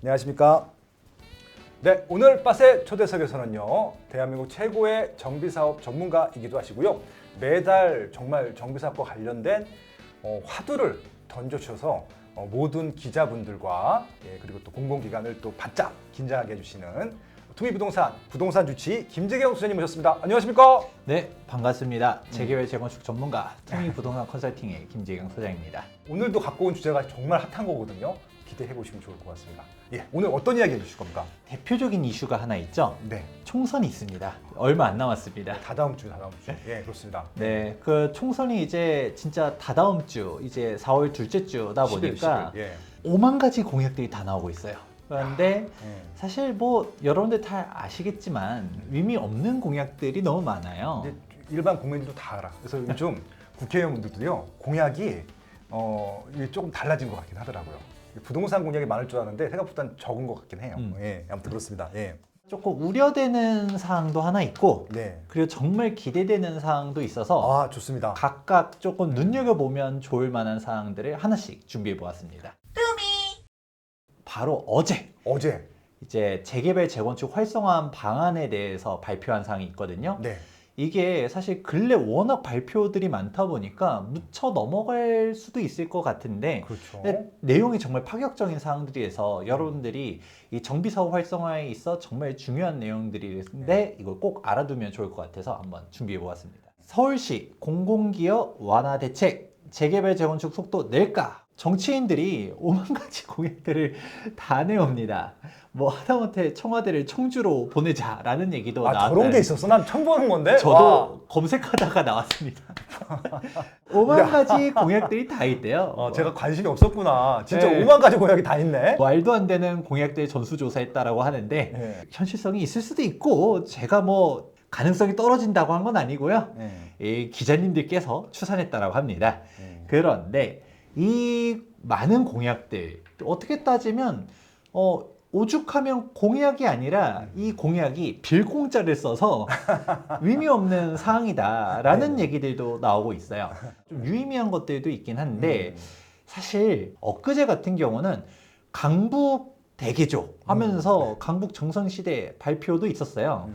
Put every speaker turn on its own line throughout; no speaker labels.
안녕하십니까. 네, 오늘 빠세 초대석에서는요, 대한민국 최고의 정비사업 전문가이기도 하시고요. 매달 정말 정비사업과 관련된 화두를 던져주셔서 모든 기자분들과 그리고 또 공공기관을 또 바짝 긴장하게 해주시는 투미부동산 부동산 주치 김재경 소장님 모셨습니다. 안녕하십니까?
네, 반갑습니다. 재개발 재건축 전문가 투미부동산 컨설팅의 김재경 소장입니다.
오늘도 갖고 온 주제가 정말 핫한 거거든요. 기대해 보시면 좋을 것 같습니다. 예, 오늘 어떤 이야기 해주실 겁니까?
대표적인 이슈가 하나 있죠.
네,
총선이 있습니다. 얼마 안 남았습니다.
다다음 주. 예, 그렇습니다.
네, 그 총선이 이제 진짜 다다음 주, 이제 4월 둘째 주다 보니까
10일, 예.
5만 가지 공약들이 다 나오고 있어요. 그런데
예.
사실 뭐 여러분들 다 아시겠지만 의미 없는 공약들이 너무 많아요.
이제 일반 국민들도 다 알아. 그래서 요즘 국회의원분들도요, 공약이 이게 조금 달라진 것 같긴 하더라고요. 부동산 공약이 많을 줄 아는데 생각보다는 적은 것 같긴 해요. 예, 아무튼 그렇습니다. 예.
조금 우려되는 사항도 하나 있고,
네.
그리고 정말 기대되는 사항도 있어서
아, 좋습니다.
각각 조금 눈여겨보면 좋을 만한 사항들을 하나씩 준비해 보았습니다. 바로 어제 이제 재개발 재건축 활성화한 방안에 대해서 발표한 사항이 있거든요.
네.
이게 사실 근래 워낙 발표들이 많다 보니까 묻혀 넘어갈 수도 있을 것 같은데,
그렇죠.
근데 내용이 정말 파격적인 사항들이어서 여러분들이 이 정비사업 활성화에 있어 정말 중요한 내용들인데 이걸 꼭 알아두면 좋을 것 같아서 한번 준비해 보았습니다. 서울시 공공기업 완화 대책, 재개발 재건축 속도 낼까? 정치인들이 5만 가지 공약들을 다 내옵니다. 뭐 하다못해 청와대를 청주로 보내자라는 얘기도
아,
나왔다.
저런 게 있었어? 난 처음 보는 건데?
저도
와.
검색하다가 나왔습니다. 5만 가지 공약들이 다 있대요.
제가 관심이 없었구나. 진짜
네.
5만 가지 공약이 다 있네.
말도 안 되는 공약들 전수조사했다라고 하는데
네.
현실성이 있을 수도 있고 제가 뭐 가능성이 떨어진다고 한 건 아니고요.
네.
이 기자님들께서 추산했다라고 합니다.
네.
그런데 이 많은 공약들 어떻게 따지면 오죽하면 공약이 아니라 이 공약이 빌공짜를 써서 의미 없는 사항이다라는 얘기들도 나오고 있어요. 좀 유의미한 것들도 있긴 한데 사실 엊그제 같은 경우는 강북 대개조 하면서 강북 정선시대 발표도 있었어요.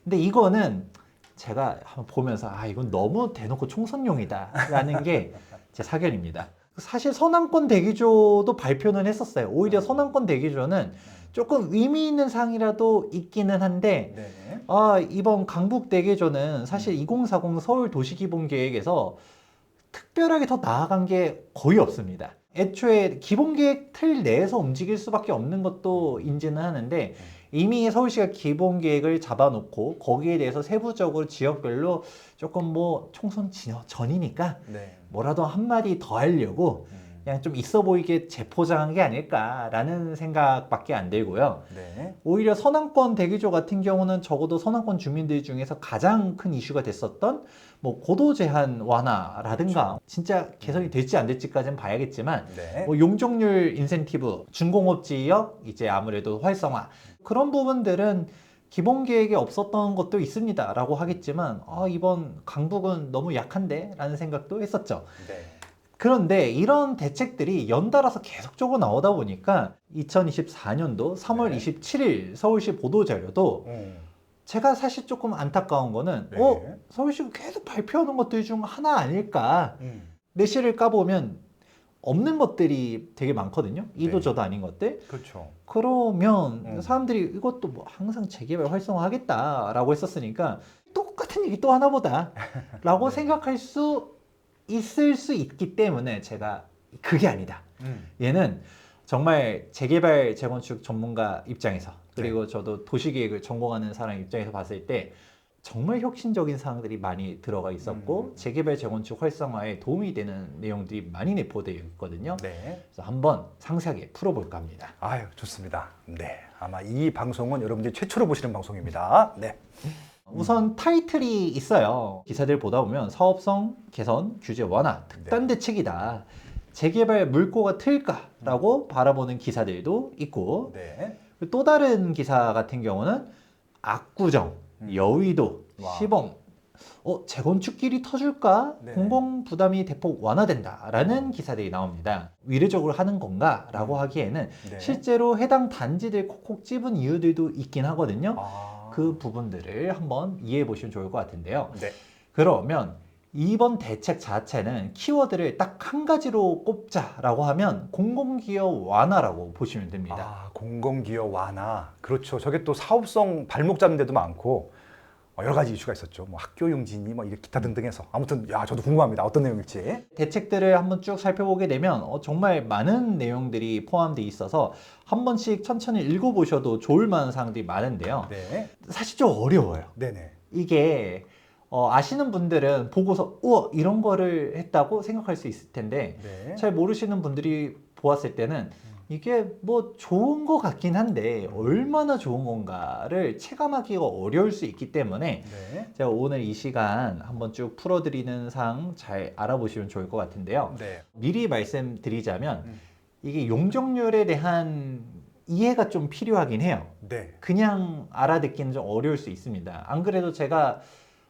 근데 이거는 제가 한번 보면서 이건 너무 대놓고 총선용이다라는 게 제 사견입니다. 사실 서남권 대기조도 발표는 했었어요. 오히려 서남권 대기조는 조금 의미 있는 사항이라도 있기는 한데
네.
이번 강북 대기조는 사실 2040 서울 도시기본계획에서 특별하게 더 나아간 게 거의 없습니다. 애초에 기본계획 틀 내에서 움직일 수밖에 없는 것도 인지는 하는데 이미 서울시가 기본계획을 잡아놓고 거기에 대해서 세부적으로 지역별로 조금 뭐 총선 전이니까
네.
뭐라도 한마디 더 하려고 그냥 좀 있어 보이게 재포장한 게 아닐까라는 생각밖에 안 들고요.
네.
오히려 서남권 대기조 같은 경우는 적어도 서남권 주민들 중에서 가장 큰 이슈가 됐었던 뭐 고도 제한 완화라든가
그렇죠.
진짜 개선이 될지 안 될지까지는 봐야겠지만
네.
뭐 용적률 인센티브, 준공업 지역 이제 아무래도 활성화 그런 부분들은 기본 계획에 없었던 것도 있습니다라고 하겠지만 이번 강북은 너무 약한데 라는 생각도 했었죠.
네.
그런데 이런 대책들이 연달아서 계속적으로 나오다 보니까 2024년도 3월
네.
27일 서울시 보도자료도 제가 사실 조금 안타까운 거는
네.
서울시가 계속 발표하는 것들 중 하나 아닐까. 내실을 까보면 없는 것들이 되게 많거든요. 이도
네.
저도 아닌 것들.
그렇죠.
그러면 사람들이 이것도 뭐 항상 재개발 활성화하겠다라고 했었으니까 똑같은 얘기 또 하나 보다 라고
네.
생각할 수 있을 수 있기 때문에 제가 그게 아니다. 얘는 정말 재개발 재건축 전문가 입장에서 그리고 저도 도시계획을 전공하는 사람 입장에서 봤을 때 정말 혁신적인 사항들이 많이 들어가 있었고 재개발 재건축 활성화에 도움이 되는 내용들이 많이 내포되어 있거든요.
네.
그래서 한번 상세하게 풀어볼까 합니다.
아유, 좋습니다. 네. 아마 이 방송은 여러분들이 최초로 보시는 방송입니다. 네.
우선 타이틀이 있어요. 기사들 보다 보면 사업성 개선 규제 완화 특단 대책이다. 재개발 물꼬가 틀까라고 바라보는 기사들도 있고
네.
또 다른 기사 같은 경우는 압구정, 여의도,
와.
시범 재건축길이 터질까?
네.
공공 부담이 대폭 완화된다라는 기사들이 나옵니다. 위례적으로 하는 건가라고 하기에는
네.
실제로 해당 단지들 콕콕 집은 이유들도 있긴 하거든요.
아.
그 부분들을 한번 이해해 보시면 좋을 것 같은데요.
네.
그러면 이번 대책 자체는 키워드를 딱 한 가지로 꼽자라고 하면 공공기업 완화라고 보시면 됩니다.
아, 공공기업 완화. 그렇죠. 저게 또 사업성 발목 잡는 데도 많고 여러 가지 이슈가 있었죠. 뭐 학교 용진이 뭐 이게 기타 등등해서 아무튼 저도 궁금합니다. 어떤 내용일지.
대책들을 한번 쭉 살펴보게 되면 정말 많은 내용들이 포함되어 있어서 한 번씩 천천히 읽어보셔도 좋을 만한 사항들이 많은데요.
네.
사실 좀 어려워요.
네네.
이게 아시는 분들은 보고서 우와 이런 거를 했다고 생각할 수 있을 텐데
네.
잘 모르시는 분들이 보았을 때는 이게 뭐 좋은 것 같긴 한데 얼마나 좋은 건가를 체감하기가 어려울 수 있기 때문에
네.
제가 오늘 이 시간 한번 쭉 풀어드리는 사항 잘 알아보시면 좋을 것 같은데요.
네.
미리 말씀드리자면
음.
이게 용적률에 대한 이해가 좀 필요하긴 해요.
네.
그냥 알아듣기는 좀 어려울 수 있습니다. 안 그래도 제가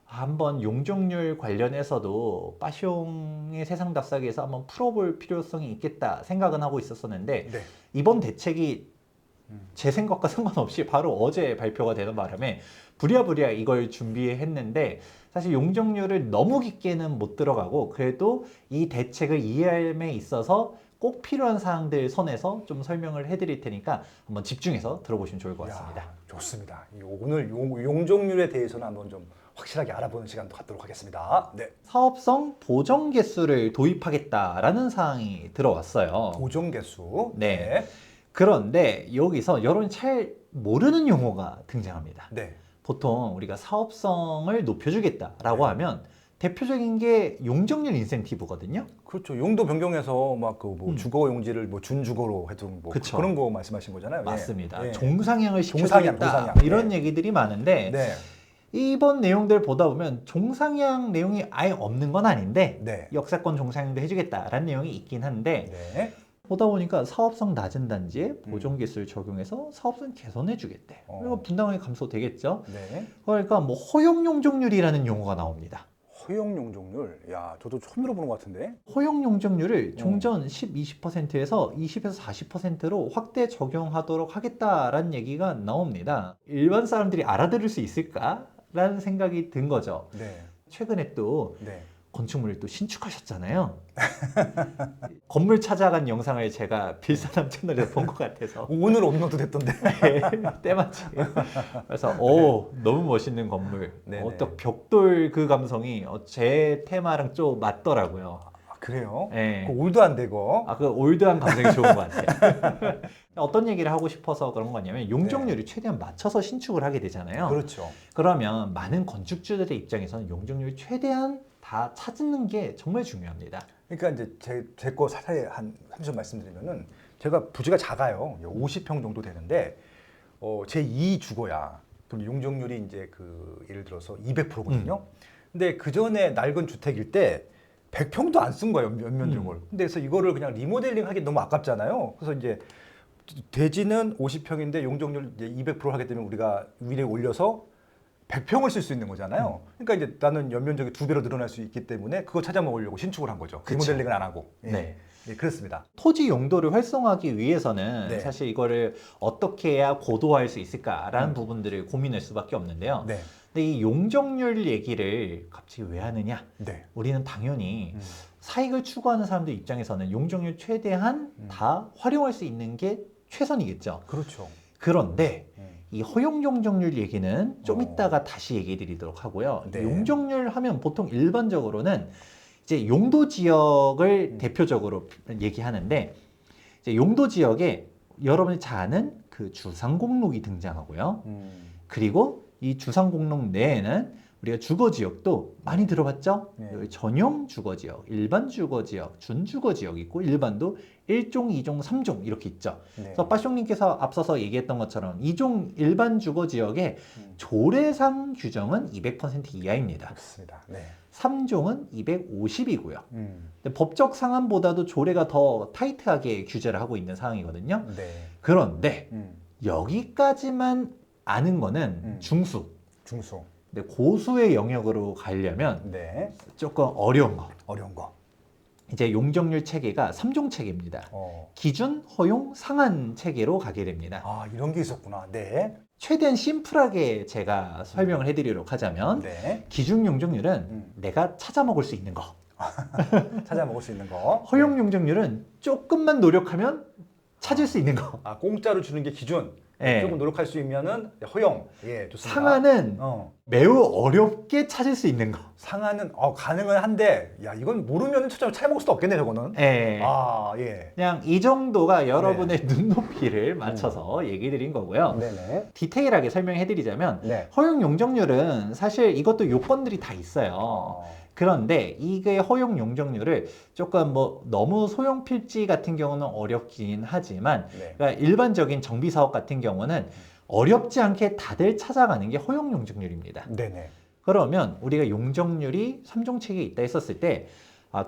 한번 용적률 관련해서도 빠숑의 세상 답사기에서 한번 풀어볼 필요성이 있겠다 생각은 하고 있었었는데
네.
이번 대책이 제 생각과 상관없이 바로 어제 발표가 되는 바람에 부랴부랴 이걸 준비했는데 사실 용적률을 너무 깊게는 못 들어가고 그래도 이 대책을 이해함에 있어서 꼭 필요한 사항들 선에서 좀 설명을 해드릴 테니까 한번 집중해서 들어보시면 좋을 것 같습니다.
야, 좋습니다. 오늘 용적률에 대해서는 한번 좀 확실하게 알아보는 시간도 갖도록 하겠습니다. 네.
사업성 보정 개수를 도입하겠다라는 사항이 들어왔어요.
보정 개수.
네. 그런데 여기서 여러분이 잘 모르는 용어가 등장합니다.
네.
보통 우리가 사업성을 높여주겠다라고
네.
하면 대표적인 게 용적률 인센티브거든요.
그렇죠. 용도 변경해서 막 그 뭐 주거 용지를 뭐 준주거로 해둔 뭐
그쵸.
그런 거 말씀하신 거잖아요. 예.
맞습니다.
예.
종상향을
종상향,
시켜주겠다
종상향.
이런
네.
얘기들이 많은데
네.
이번 내용들 보다 보면 종상향 내용이 아예 없는 건 아닌데
네.
역사권 종상향도 해주겠다라는 내용이 있긴 한데
네.
보다 보니까 사업성 낮은 단지에 보정 개수를 적용해서 사업성 개선해 주겠대. 그리고 분당이 감소되겠죠.
네.
그러니까 뭐 허용 용적률이라는 용어가 나옵니다.
허용 용적률. 야, 저도 처음 들어보는 것 같은데.
허용 용적률을 종전 10-20%에서 20에서 40%로 확대 적용하도록 하겠다라는 얘기가 나옵니다. 일반 사람들이 알아들을 수 있을까라는 생각이 든 거죠.
네.
최근에 또
네.
건축물을 또 신축하셨잖아요. 건물 찾아간 영상을 제가 빌사람 채널에서 본 것 같아서
오늘 업로드 됐던데.
때마침 그래서 너무 멋있는 건물.
네네.
또 벽돌 그 감성이 제 테마랑 좀 맞더라고요.
아, 그래요?
네.
그 올드한 데고.
그 올드한 감성이 좋은 것 같아요. 어떤 얘기를 하고 싶어서 그런 거냐면 용적률을 최대한 맞춰서 신축을 하게 되잖아요.
그렇죠.
그러면 많은 건축주들의 입장에서는 용적률을 최대한 다 찾는 게 정말 중요합니다.
그러니까 이제 제 거 사례 한 30초 말씀드리면은 제가 부지가 작아요. 50평 정도 되는데 제 2 주거야. 그럼 용적률이 이제 그 예를 들어서 200%거든요. 근데 그 전에 낡은 주택일 때 100평도 안 쓴 거예요. 연면적을. 근데 그래서 이거를 그냥 리모델링 하기 너무 아깝잖아요. 그래서 이제 대지는 50평인데 용적률 이제 200% 하게 되면 우리가 위에 올려서 100평을 쓸 수 있는 거잖아요. 그러니까 이제 나는 연면적이 2배로 늘어날 수 있기 때문에 그거 찾아 먹으려고 신축을 한 거죠.
그쵸.
리모델링을 안 하고. 예.
네.
예, 그렇습니다.
토지 용도를 활성화하기 위해서는
네.
사실 이거를 어떻게 해야 고도화할 수 있을까라는 부분들을 고민할 수밖에 없는데요.
네.
근데 이 용적률 얘기를 갑자기 왜 하느냐?
네.
우리는 당연히 사익을 추구하는 사람들 입장에서는 용적률 최대한 다 활용할 수 있는 게 최선이겠죠.
그렇죠.
그런데 이 허용 용적률 얘기는 좀
어.
이따가 다시 얘기해 드리도록 하고요.
네.
용적률 하면 보통 일반적으로는 이제 용도 지역을 대표적으로 얘기하는데 이제 용도 지역에 여러분이 잘 아는 그 주상공록이 등장하고요. 그리고 이 주상공록 내에는 우리가 주거지역도 많이 들어봤죠?
네.
여기 전용 주거지역, 일반 주거지역, 준주거지역 있고 일반도 1종, 2종, 3종 이렇게 있죠.
네.
그래서 빠숑님께서 앞서서 얘기했던 것처럼 2종 일반 주거지역의 조례상 규정은 200% 이하입니다.
그렇습니다. 네.
3종은 250이고요. 법적 상한보다도 조례가 더 타이트하게 규제를 하고 있는 상황이거든요.
네.
그런데 여기까지만 아는 거는 중수.
중수.
근데 고수의 영역으로 가려면
네.
조금 어려운 거.
어려운 거.
이제 용적률 체계가 3종 체계입니다. 기준, 허용, 상한 체계로 가게 됩니다.
아, 이런 게 있었구나. 네.
최대한 심플하게 제가 설명을 해드리도록 하자면
네.
기준 용적률은 내가 찾아 먹을 수 있는 거.
찾아 먹을 수 있는 거.
허용 용적률은 조금만 노력하면 찾을 수 있는 거.
아, 공짜로 주는 게 기준.
네.
조금 노력할 수 있면은 허용. 예, 좋습니다.
상한은 매우 어렵게 찾을 수 있는 거.
상한은 가능은 한데, 야, 이건 모르면 찾아 먹을 수도 없겠네, 저거는.
예.
아, 예.
그냥 이 정도가 여러분의 눈높이를 맞춰서 얘기 드린 거고요.
네네.
디테일하게 설명해 드리자면
네.
허용 용적률은 사실 이것도 요건들이 다 있어요. 그런데 이게 허용 용적률을 조금 뭐 너무 소형 필지 같은 경우는 어렵긴 하지만
네.
그러니까 일반적인 정비 사업 같은 경우는 어렵지 않게 다들 찾아가는 게 허용 용적률입니다.
네네.
그러면 우리가 용적률이 3종 체계에 있다 했었을 때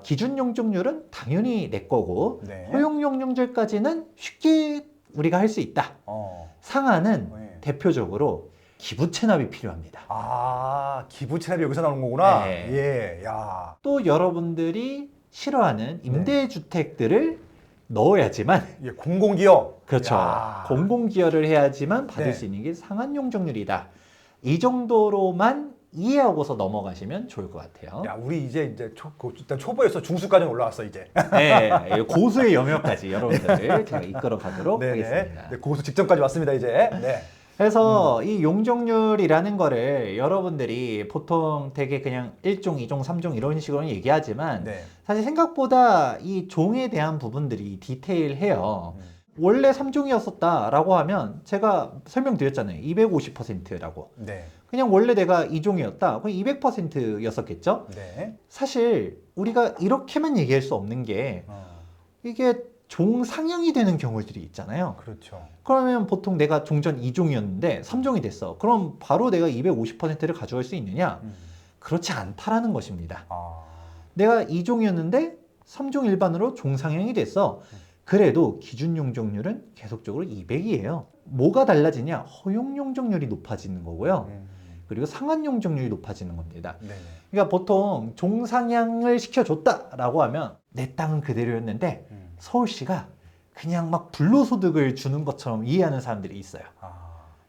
기준 용적률은 당연히 내 거고
네.
허용 용적률까지는 쉽게 우리가 할 수 있다. 상한은
네.
대표적으로 기부 체납이 필요합니다.
아, 기부 체납이 여기서 나오는 거구나.
네.
예, 야.
또 여러분들이 싫어하는 임대주택들을 넣어야지만
예, 공공기업.
그렇죠.
야.
공공기여를 해야지만 받을
네.
수 있는 게 상한 용적률이다. 이 정도로만 이해하고서 넘어가시면 좋을 것 같아요.
야, 우리 이제 일단 초보에서 중수까지 올라왔어 이제.
네, 고수의 영역까지 여러분들을 제가 이끌어 가도록 하겠습니다.
네, 고수 직전까지 왔습니다 이제. 네.
그래서 이 용적률이라는 거를 여러분들이 보통 되게 그냥 1종, 2종, 3종 이런 식으로 얘기하지만
네.
사실 생각보다 이 종에 대한 부분들이 디테일해요. 원래 3종이었었다라고 하면 제가 설명드렸잖아요. 250%라고.
네.
그냥 원래 내가 2종이었다. 그럼 200%였었겠죠?
네.
사실 우리가 이렇게만 얘기할 수 없는 게 이게 종 상향이 되는 경우들이 있잖아요.
그렇죠.
그러면 보통 내가 종전 2종이었는데 3종이 됐어. 그럼 바로 내가 250%를 가져갈 수 있느냐? 그렇지 않다라는 것입니다. 내가 2종이었는데 3종 일반으로 종상향이 됐어. 그래도 기준 용적률은 계속적으로 200이에요. 뭐가 달라지냐? 허용 용적률이 높아지는 거고요. 그리고 상한 용적률이 높아지는 겁니다.
네네.
그러니까 보통 종상향을 시켜줬다라고 하면 내 땅은 그대로였는데 서울시가 그냥 막 불로소득을 주는 것처럼 이해하는 사람들이 있어요.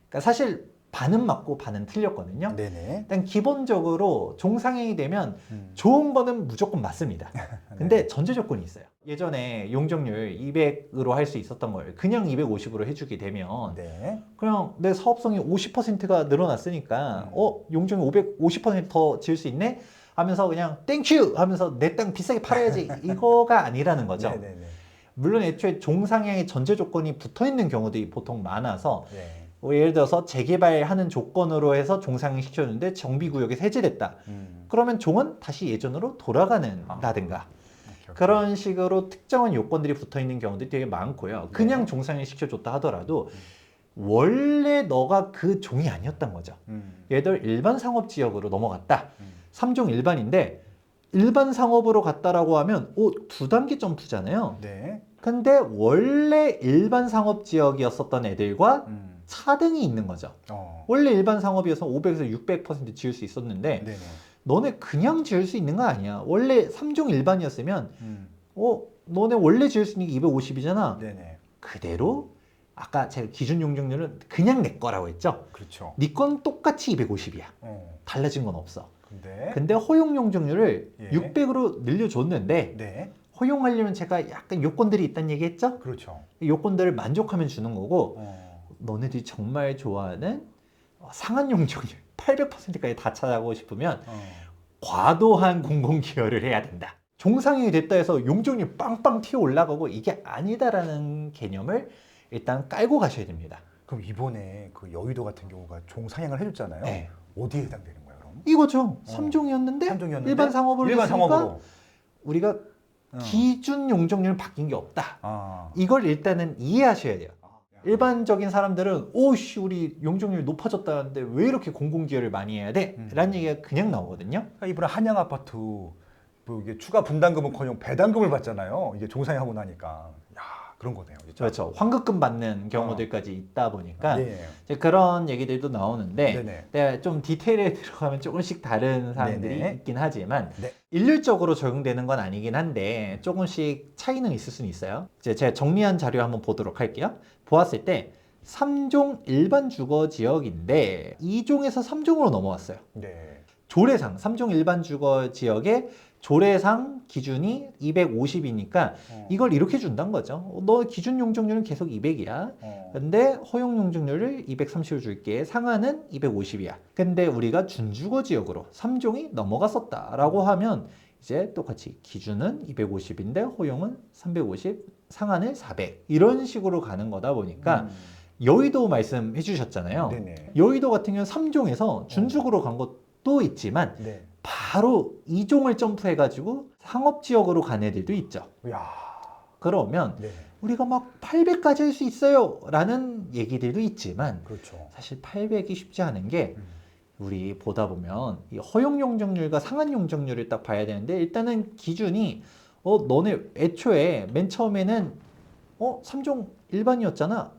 그러니까 사실 반은 맞고 반은 틀렸거든요.
네네.
일단 기본적으로 종상향이 되면 좋은 거는 무조건 맞습니다. 근데 전제 조건이 있어요. 예전에 용적률 200으로 할 수 있었던 걸 그냥 250으로 해주게 되면
네.
그냥 내 사업성이 50%가 늘어났으니까 용적률 50% 지을 수 있네? 하면서 그냥 땡큐! 하면서 내 땅 비싸게 팔아야지 이거가 아니라는 거죠.
네네네.
물론 애초에 종상향의 전제 조건이 붙어있는 경우들이 보통 많아서
네.
예를 들어서 재개발하는 조건으로 해서 종상향 시켰는데 정비구역에서 해제됐다. 그러면 종은 다시 예전으로 돌아가는다든가 그런 식으로 특정한 요건들이 붙어있는 경우들이 되게 많고요. 그냥 종상향 시켜줬다 하더라도 원래 너가 그 종이 아니었던 거죠. 예를 들어 일반 상업지역으로 넘어갔다. 3종 일반인데 일반 상업으로 갔다라고 하면 2단계 점프잖아요.
네.
근데 원래 일반 상업지역이었었던 애들과 차등이 있는 거죠. 원래 일반 상업이어서 500에서 600% 지을 수 있었는데
네네.
너네 그냥 지을 수 있는 거 아니야. 원래 3종 일반이었으면 너네 원래 지을 수 있는 게 250이잖아.
네네.
그대로 아까 제가 기준 용적률은 그냥 내 거라고 했죠.
그렇죠.
네 건 똑같이 250이야. 달라진 건 없어. 근데 허용 용적률을
예.
600으로 늘려줬는데
네.
허용하려면 제가 약간 요건들이 있다는 얘기 했죠?
그렇죠.
이 요건들을 만족하면 주는 거고 너네들이 정말 좋아하는 상한 용적률 800%까지 다 찾아가고 싶으면 과도한 공공기여를 해야 된다. 종상향이 됐다 해서 용적률 빵빵 튀어 올라가고 이게 아니다라는 개념을 일단 깔고 가셔야 됩니다.
그럼 이번에 그 여의도 같은 경우가 종상향을 해줬잖아요.
네.
어디에 해당되는 거예요, 그럼?
이거죠. 3종이었는데
3종이었는데
일반 상업으로
일반
됐으니까
상업으로.
우리가 기준 용적률 바뀐 게 없다. 이걸 일단은 이해하셔야 돼요. 일반적인 사람들은 오씨 우리 용적률 높아졌다는데 왜 이렇게 공공기여를 많이 해야 돼? 라는 얘기가 그냥 나오거든요.
그러니까 이번에 한양 아파트 뭐 이게 추가 분담금은커녕 배당금을 받잖아요. 이게 종상향하고 나니까. 야, 그런 거네요. 진짜.
그렇죠. 환급금 받는 경우들까지 있다 보니까
예.
이제 그런 얘기들도 나오는데
네네.
네, 좀 디테일에 들어가면 조금씩 다른 사항들이
네네.
있긴 하지만
네.
일률적으로 적용되는 건 아니긴 한데 조금씩 차이는 있을 수는 있어요. 이제 제가 정리한 자료 한번 보도록 할게요. 보았을 때 3종 일반 주거 지역인데 2종에서 3종으로 넘어왔어요.
네.
조례상 3종 일반 주거 지역의 조례상 기준이 250이니까 이걸 이렇게 준다는 거죠. 너 기준 용적률은 계속 200이야. 근데 허용 용적률을 230을 줄게. 상한은 250이야. 근데 우리가 준주거 지역으로 3종이 넘어갔었다라고 하면 이제 똑같이 기준은 250인데 허용은 350, 상한을 400 이런 식으로 가는 거다 보니까 여의도 말씀해 주셨잖아요.
네네.
여의도 같은 경우는 3종에서 준주거로 간 것도 있지만
네.
바로 2종을 점프해가지고 상업지역으로 간 애들도 있죠.
야.
그러면
네.
우리가 막 800까지 할 수 있어요 라는 얘기들도 있지만
그렇죠.
사실 800이 쉽지 않은 게 우리 보다 보면 이 허용 용적률과 상한 용적률을 딱 봐야 되는데 일단은 기준이 너네 애초에 맨 처음에는 3종 일반이었잖아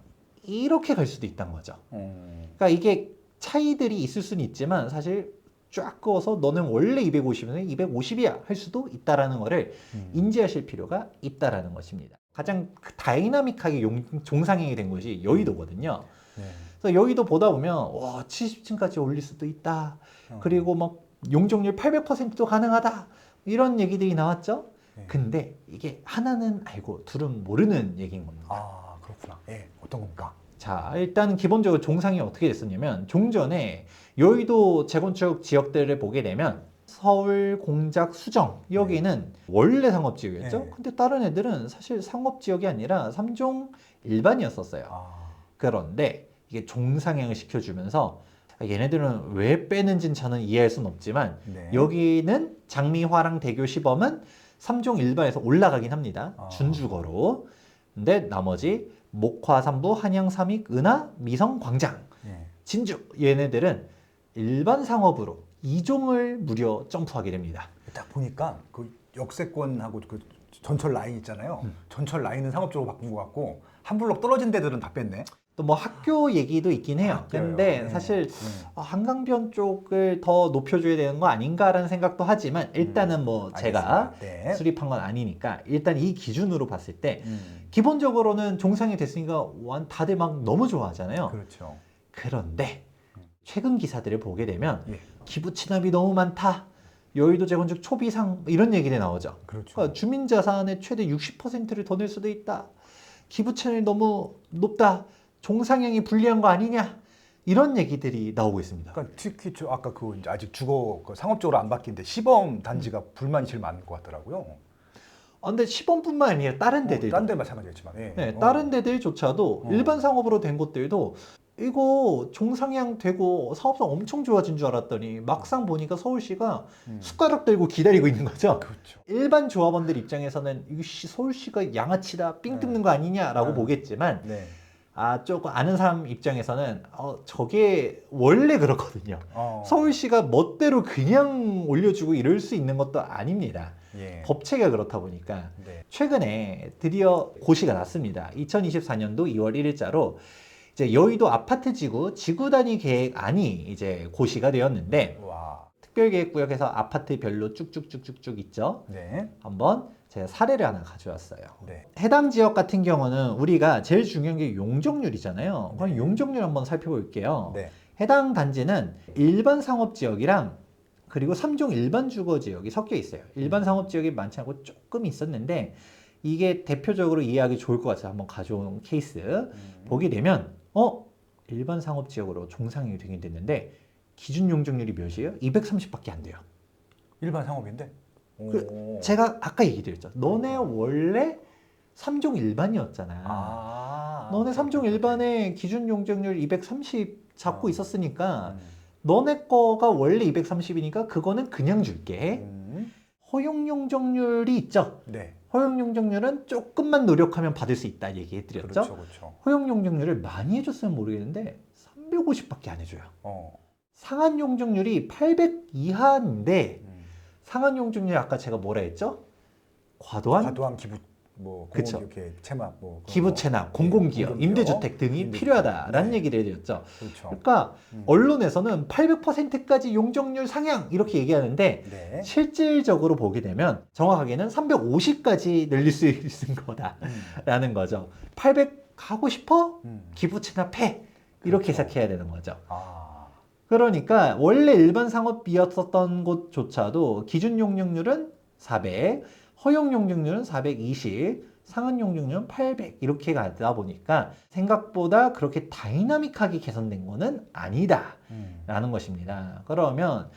이렇게 갈 수도 있다는 거죠. 그러니까 이게 차이들이 있을 수는 있지만 사실 쫙 그어서 너는 원래 250이면 250이야 할 수도 있다라는 거를 인지하실 필요가 있다라는 것입니다. 가장 다이나믹하게 종상행이 된 곳이 여의도거든요.
네.
그래서 여의도 보다 보면 와 70층까지 올릴 수도 있다. 그리고 막 용적률 800%도 가능하다. 이런 얘기들이 나왔죠.
네.
근데 이게 하나는 알고 둘은 모르는 얘기인 겁니다.
아, 그렇구나. 예. 어떤 겁니까?
자, 일단 기본적으로 종상이 어떻게 됐었냐면 종전에 여의도 재건축 지역들을 보게 되면 서울, 공작, 수정 여기는 원래 상업지역이었죠.
네.
근데 다른 애들은 사실 상업지역이 아니라 3종 일반이었었어요.
아.
그런데 이게 종상향을 시켜주면서 얘네들은 왜 빼는지는 저는 이해할 수는 없지만
네.
여기는 장미, 화랑, 대교, 시범은 3종 일반에서 올라가긴 합니다.
아.
준주거로. 근데 나머지 목화, 삼부, 한양, 삼익, 은하, 미성, 광장,
예.
진주 얘네들은 일반 상업으로 2종을 무려 점프하게 됩니다.
딱 보니까 그 역세권하고 그 전철 라인 있잖아요. 전철 라인은 상업적으로 바꾼 것 같고 한 블록 떨어진 데들은 다 뺐네.
또 뭐 학교 얘기도 있긴 해요.
학교요.
근데
네.
사실 한강변 쪽을 더 높여줘야 되는 거 아닌가라는 생각도 하지만 일단은 뭐 제가
알겠습니다. 네.
수립한 건 아니니까 일단 이 기준으로 봤을 때 기본적으로는 종상이 됐으니까 다들 막 너무 좋아하잖아요.
그렇죠.
그런데 최근 기사들을 보게 되면
예.
기부 취납이 너무 많다. 여의도 재건축 초비상 이런 얘기들이 나오죠.
그렇죠.
그러니까 주민 자산의 최대 60%를 더 낼 수도 있다. 기부 채널이 너무 높다. 종상향이 불리한 거 아니냐. 이런 얘기들이 나오고 있습니다.
그러니까 특히 저 아까 그 이제 아직 주거 그 상업적으로 안 바뀌는데 시범 단지가 불만이 제일 많은 것 같더라고요.
근데 시범뿐만 아니라 다른 데들도
딴 데 마찬가지겠지만. 예.
네, 다른 데들조차도 일반 상업으로 된 곳들도 이거 종상향 되고 사업성 엄청 좋아진 줄 알았더니 막상 보니까 서울시가 숟가락 들고 기다리고 있는 거죠.
그렇죠.
일반 조합원들 입장에서는 이거 서울시가 양아치다 삥 뜯는 거 아니냐라고 보겠지만
네.
조금 아는 사람 입장에서는 저게 원래 그렇거든요. 서울시가 멋대로 그냥 올려주고 이럴 수 있는 것도 아닙니다.
예.
법체가 그렇다 보니까
네.
최근에 드디어 고시가 났습니다. 2024년도 2월 1일자로 이제 여의도 아파트 지구 단위 계획안이 이제 고시가 되었는데
와.
특별계획구역에서 아파트별로 쭉쭉쭉쭉쭉 있죠.
네.
한번 제가 사례를 하나 가져왔어요.
네.
해당 지역 같은 경우는 우리가 제일 중요한 게 용적률이잖아요. 그럼
네.
용적률 한번 살펴볼게요.
네.
해당 단지는 일반 상업지역이랑 그리고 3종 일반 주거지역이 섞여 있어요. 일반 상업지역이 많지 않고 조금 있었는데 이게 대표적으로 이해하기 좋을 것 같아서 한번 가져온 케이스 보게 되면 일반 상업지역으로 종상이 되긴 됐는데 기준 용적률이 몇이에요? 230밖에 안 돼요.
일반 상업인데. 오.
제가 아까 얘기 드렸죠. 너네 원래 3종 일반이었잖아.
아.
너네 3종 일반에 기준 용적률 230 잡고 있었으니까
음.
너네 거가 원래 230이니까 그거는 그냥 줄게.
음.
허용 용적률이 있죠.
네.
허용 용적률은 조금만 노력하면 받을 수 있다 얘기해 드렸죠.
그렇죠. 그렇죠.
허용 용적률을 많이 해줬으면 모르겠는데 350밖에 안 해줘요. 상한 용적률이 800 이하인데 상한 용적률 아까 제가 뭐라 했죠? 과도한
과도한 기부 뭐
그쵸.
공공 이렇게 체납, 뭐
기부 체납, 공공기업,
공공기업,
임대주택 등이
임대주택.
필요하다라는
네.
얘기를 해드렸죠.
그렇죠.
그러니까 언론에서는 800%까지 용적률 상향 이렇게 얘기하는데
네.
실질적으로 보게 되면 정확하게는 350까지 늘릴 수 있는 거다라는 거죠. 800 가고 싶어? 기부 체납해. 이렇게
그렇죠.
시작해야 되는 거죠.
아,
그러니까 원래 일반 상업비였었던 곳조차도 기준 용적률은 400, 허용 용적률은 420, 상한 용적률은 800 이렇게 가다 보니까 생각보다 그렇게 다이나믹하게 개선된 거는 아니다라는 것입니다. 그러면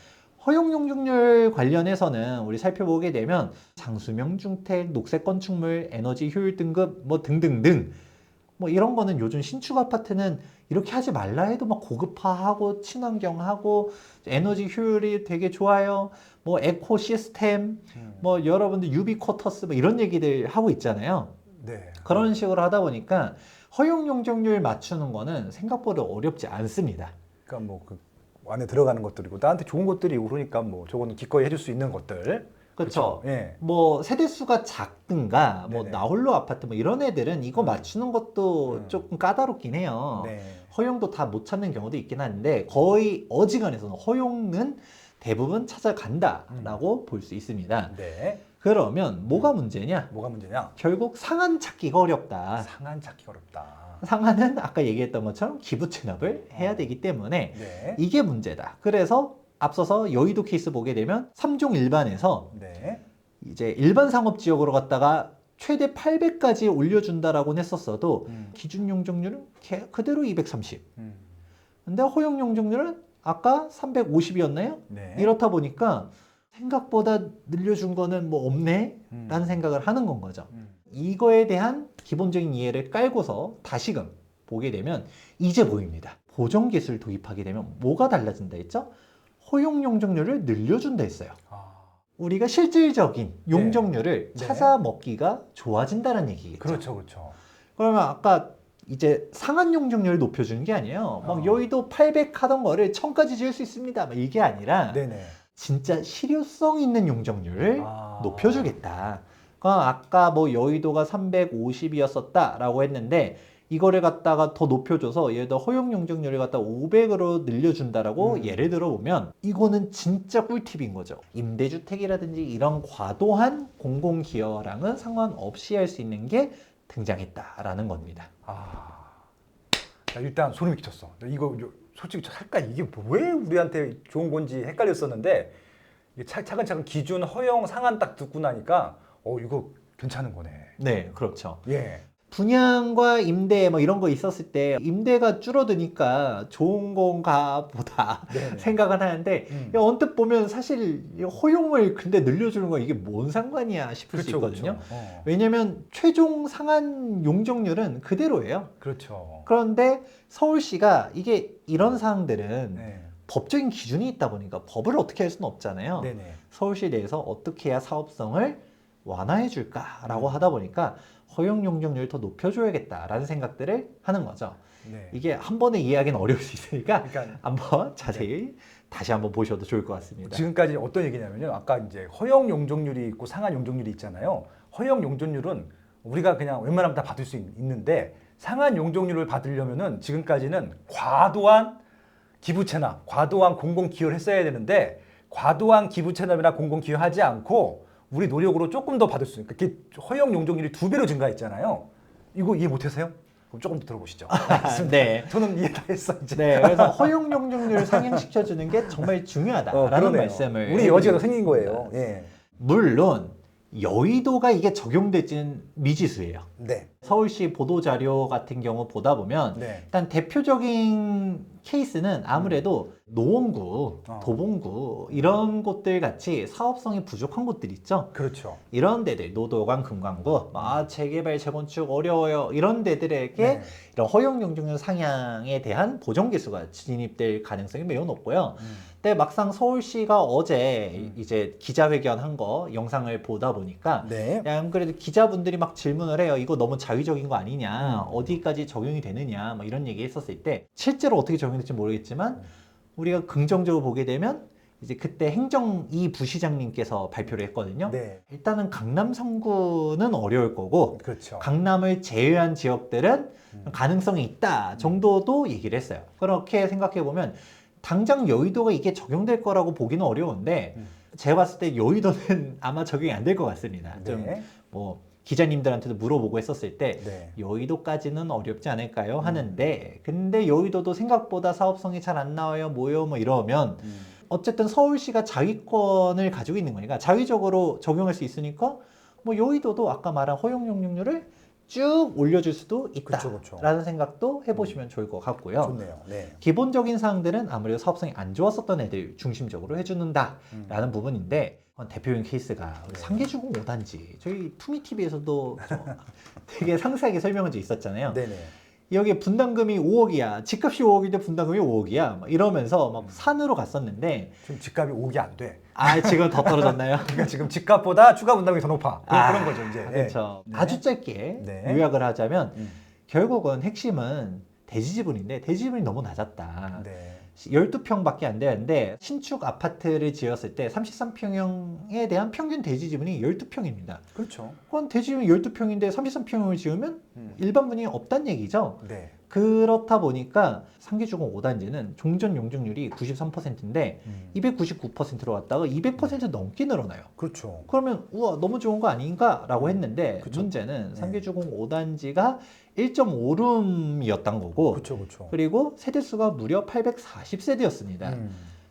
허용 용적률 관련해서는 우리 살펴보게 되면 장수명 중택, 녹색 건축물, 에너지 효율 등급 뭐 등등등 뭐 이런 거는 요즘 신축 아파트는 이렇게 하지 말라 해도 막 고급화하고 친환경하고 에너지 효율이 되게 좋아요. 뭐 에코 시스템, 뭐 여러분들 유비 쿼터스 뭐 이런 얘기들 하고 있잖아요.
네.
그런 식으로 하다 보니까 허용 용적률 맞추는 거는 생각보다 어렵지 않습니다.
그러니까 뭐 그 안에 들어가는 것들이고 나한테 좋은 것들이 그러니까 뭐 저거는 기꺼이 해줄 수 있는 것들.
그렇죠.
예.
뭐 세대수가 작든가 뭐
네네.
나홀로 아파트 뭐 이런 애들은 이거 맞추는 것도 조금 까다롭긴 해요.
네.
허용도 다 못 찾는 경우도 있긴 한데 거의 어지간해서는 허용은 대부분 찾아간다라고 볼 수 있습니다.
네.
그러면 뭐가 문제냐?
뭐가 문제냐?
결국 상한 찾기가 어렵다.
상한 찾기 어렵다.
상한은 아까 얘기했던 것처럼 기부 체납을 해야 되기 때문에
네.
이게 문제다. 그래서 앞서서 여의도 케이스 보게 되면 3종 일반에서
네.
이제 일반 상업 지역으로 갔다가 최대 800까지 올려준다라고 했었어도 기준 용적률은 그대로 230. 근데 허용 용적률은 아까 350이었나요?
네.
이렇다 보니까 생각보다 늘려준 거는 뭐 없네? 라는 생각을 하는 건 거죠. 이거에 대한 기본적인 이해를 깔고서 다시금 보게 되면 이제 보입니다. 보정기술 도입하게 되면 뭐가 달라진다 했죠? 허용 용적률을 늘려준다 했어요.
아,
우리가 실질적인 용적률을
네.
찾아 먹기가 좋아진다는 얘기겠죠.
그렇죠, 그렇죠.
그러면 아까 이제 상한 용적률을 높여주는 게 아니에요. 막
어.
여의도 800 하던 거를 1000까지 지을 수 있습니다. 막 이게 아니라
네네.
진짜 실효성 있는 용적률을
아.
높여주겠다. 그러니까 아까 뭐 여의도가 350이었었다라고 했는데 이거를 갖다가 더 높여줘서 예를 들어 허용 용적률을 갖다가 500으로 늘려준다라고 예를 들어 보면 이거는 진짜 꿀팁인 거죠. 임대주택이라든지 이런 과도한 공공기여랑은 상관없이 할 수 있는 게 등장했다라는 겁니다.
아, 나 일단 소름이 끼쳤어. 이거 솔직히 할까 이게 왜 우리한테 좋은 건지 헷갈렸었는데 이게 차근차근 기준 허용 상한 딱 듣고 나니까 이거 괜찮은 거네.
네, 그렇죠.
예.
분양과 임대 뭐 이런 거 있었을 때 임대가 줄어드니까 좋은 건가 보다
네네.
생각은 하는데 언뜻 보면 사실 허용을 근데 늘려주는 건 이게 뭔 상관이야 싶을 수 있거든요.
그렇죠.
왜냐면 최종 상한 용적률은 그대로예요.
그렇죠.
그런데 서울시가 이게 이런 사항들은
네.
법적인 기준이 있다 보니까 법을 어떻게 할 수는 없잖아요.
네네.
서울시 내에서 어떻게 해야 사업성을 완화해 줄까라고 하다 보니까 허용 용적률을 더 높여줘야겠다라는 생각들을 하는 거죠.
네.
이게 한 번에 이해하기는 어려울 수 있으니까
그러니까
한번 자세히 다시 한번 보셔도 좋을 것 같습니다.
지금까지 어떤 얘기냐면요. 아까 이제 허용 용적률이 있고 상한 용적률이 있잖아요. 허용 용적률은 우리가 그냥 웬만하면 다 받을 수 있는데 상한 용적률을 받으려면은 지금까지는 과도한 기부 체납, 과도한 공공 기여를 했어야 되는데 과도한 기부 체납이나 공공 기여하지 않고 우리 노력으로 조금 더 받을 수 있는 그게 허용 용적률이 2배로 증가했잖아요. 이거 이해 못하세요? 그럼 조금 더 들어보시죠.
네.
저는 이해 다 했어 이제.
네, 그래서 허용 용적률을 상향시켜주는 게 정말 중요하다라는
그러네요.
말씀을
우리 여지가 더
해드리고
생긴
있습니다.
거예요. 예.
물론 여의도가 이게 적용될지는 미지수예요.
네.
서울시 보도자료 같은 경우 보다 보면
네.
일단 대표적인 케이스는 아무래도 노원구,
어.
도봉구 이런 곳들 같이 사업성이 부족한 곳들 있죠.
그렇죠.
이런 데들 노도관, 금강구, 재개발, 재건축 어려워요. 이런 데들에게
네.
이런 허용 용적률 상향에 대한 보정 기수가 진입될 가능성이 매우 높고요. 근데 막상 서울시가 어제 이제 기자회견 한 거 영상을 보다 보니까
네.
야, 안 그래도 기자분들이 막 질문을 해요. 이거 너무 자의적인 거 아니냐? 어디까지 적용이 되느냐? 뭐 이런 얘기 했었을 때 실제로 어떻게 적용될지 모르겠지만 우리가 긍정적으로 보게 되면 이제 그때 행정2 부시장님께서 발표를 했거든요.
네.
일단은 강남 성구는 어려울 거고
그렇죠.
강남을 제외한 지역들은 가능성이 있다 정도도 얘기를 했어요. 그렇게 생각해 보면 당장 여의도가 이게 적용될 거라고 보기는 어려운데 제가 봤을 때 여의도는 아마 적용이 안 될 것 같습니다.
네.
좀 뭐 기자님들한테도 물어보고 했었을 때
네.
여의도까지는 어렵지 않을까요? 하는데 근데 여의도도 생각보다 사업성이 잘 안 나와요. 뭐요? 뭐 이러면 어쨌든 서울시가 자위권을 가지고 있는 거니까 자위적으로 적용할 수 있으니까 뭐 여의도도 아까 말한 허용 용적률을 쭉 올려줄 수도 있다라는
그쵸.
생각도 해보시면 좋을 것 같고요.
좋네요. 네.
기본적인 사항들은 아무래도 사업성이 안 좋았었던 애들 중심적으로 해주는다라는 부분인데 대표적인 케이스가
네.
상계주공 5단지 저희 투미TV에서도 되게 상세하게 설명한 적 있었잖아요.
네네.
여기 분담금이 5억이야. 집값이 5억인데 분담금이 5억이야. 막 이러면서 막 산으로 갔었는데
지금 집값이 5억이 안 돼.
지금 더 떨어졌나요?
그러니까 지금 집값보다 추가 분담금이 더 높아. 그런 거죠 이제.
그렇죠.
네.
아주 짧게
네.
요약을 하자면
음.
결국은 핵심은 대지지분인데 대지지분이 너무 낮았다.
네.
12평밖에 안 되는데 신축 아파트를 지었을 때 33평형에 대한 평균 대지지분이 12평입니다.
그렇죠.
그건 대지지분이 12평인데 33평형을 지으면 일반 분양이 없다는 얘기죠.
네.
그렇다 보니까 상계주공 5단지는 종전 용적률이 93%인데 299%로 왔다가 200% 넘게 늘어나요.
그렇죠.
그러면 우와 너무 좋은 거 아닌가? 라고 했는데
그쵸.
문제는
네.
상계주공 5단지가 1.5룸이었던 거고
그렇죠. 그렇죠.
그리고 세대수가 무려 840세대였습니다.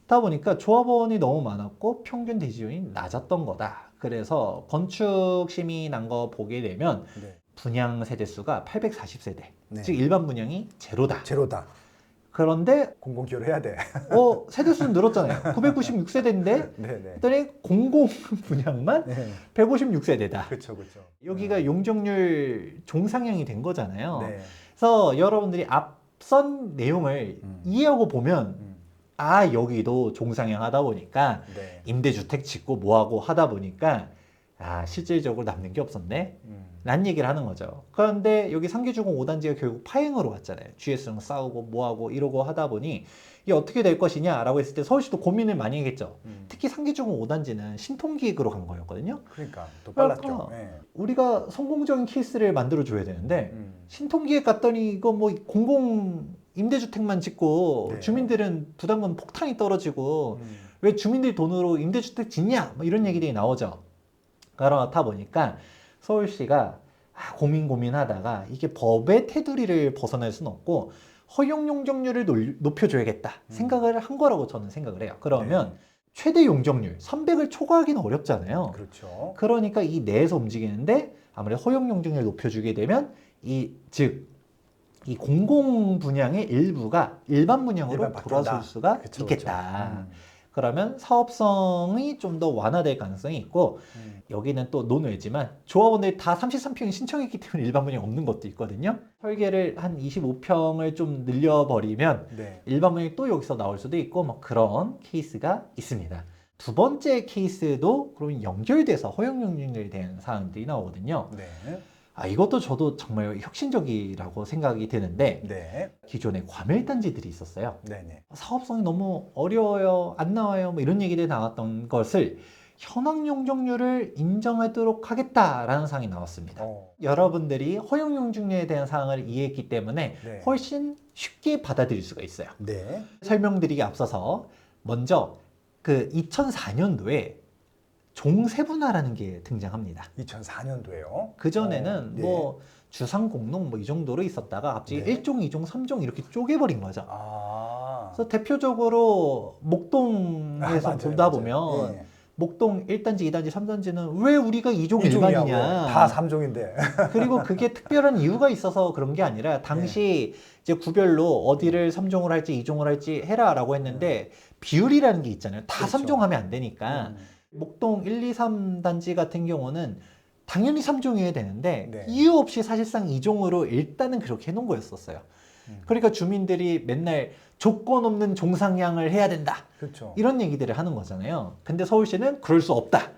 그러다 보니까 조합원이 너무 많았고 평균 대지율이 낮았던 거다. 그래서 건축 심의 난 거 보게 되면
네.
분양 세대수가 840세대.
네.
즉 일반 분양이 제로다.
제로다.
그런데
공공기여를 해야 돼.
세대수는 늘었잖아요. 996세대인데
네네.
했더니 공공 분양만
네.
156세대다.
그렇죠. 그렇죠.
여기가 용적률 종상향이 된 거잖아요.
네.
그래서 여러분들이 앞선 내용을 이해하고 보면 여기도 종상향하다 보니까
네.
임대주택 짓고 뭐하고 하다 보니까 실질적으로 남는 게 없었네 라는 얘기를 하는 거죠. 그런데 여기 상계주공 5단지가 결국 파행으로 왔잖아요. GS랑 싸우고 뭐하고 이러고 하다 보니 이게 어떻게 될 것이냐 라고 했을 때 서울시도 고민을 많이 했겠죠. 특히 상계주공 5단지는 신통기획으로 간 거였거든요.
그러니까 더 빨랐죠.
그러니까
네.
우리가 성공적인 케이스를 만들어 줘야 되는데 신통기획 갔더니 이거 뭐 공공 임대주택만 짓고
네.
주민들은 부담금 폭탄이 떨어지고 왜 주민들 돈으로 임대주택 짓냐 뭐 이런 얘기들이 나오죠. 그렇다 보니까 서울시가 고민하다가 이게 법의 테두리를 벗어날 수는 없고 허용 용적률을 높여줘야겠다 생각을 한 거라고 저는 생각을 해요. 그러면 최대 용적률 300을 초과하기는 어렵잖아요.
그렇죠.
그러니까 이 내에서 움직이는데 아무래도 허용 용적률을 높여주게 되면 이 공공 분양의 일부가 일반 분양으로
일반
돌아설
바뀐다.
수가
그쵸,
있겠다.
그쵸.
그러면 사업성이 좀 더 완화될 가능성이 있고 여기는 또 논외지만 조합원들이 다 33평이 신청했기 때문에 일반 분양이 없는 것도 있거든요. 설계를 한 25평을 좀 늘려버리면
네.
일반 분양이 또 여기서 나올 수도 있고 뭐 그런 케이스가 있습니다. 두 번째 케이스도 그러면 연결돼서 허용 용적률에 대한 사항들이 나오거든요.
네.
이것도 저도 정말 혁신적이라고 생각이 드는데
네.
기존에 과밀단지들이 있었어요.
네네.
사업성이 너무 어려워요, 안 나와요, 뭐 이런 얘기들이 나왔던 것을 현황 용적률을 인정하도록 하겠다라는 사항이 나왔습니다. 여러분들이 허용 용적률에 대한 사항을 이해했기 때문에
네.
훨씬 쉽게 받아들일 수가 있어요.
네.
설명드리기 앞서서 먼저 그 2004년도에 종세분화라는 게 등장합니다.
2004년도에요.
그전에는
네.
뭐 주상공농 뭐 이 정도로 있었다가 갑자기
네.
1종, 2종, 3종 이렇게 쪼개버린 거죠.
그래서
그래서 대표적으로 목동에서
맞아요,
보다
맞아요.
보면
예.
목동 1단지, 2단지, 3단지는 왜 우리가 2종
이종이하고
일반이냐.
다 3종인데.
그리고 그게 특별한 이유가 있어서 그런 게 아니라 당시 이제 구별로 어디를 3종을 할지 2종을 할지 해라라고 했는데 비율이라는 게 있잖아요. 다
그렇죠.
3종 하면 안 되니까. 목동 1, 2, 3단지 같은 경우는 당연히 3종이어야 되는데
네.
이유 없이 사실상 2종으로 일단은 그렇게 해놓은 거였었어요. 그러니까 주민들이 맨날 조건 없는 종상향을 해야 된다.
그렇죠.
이런 얘기들을 하는 거잖아요. 근데 서울시는 그럴 수 없다.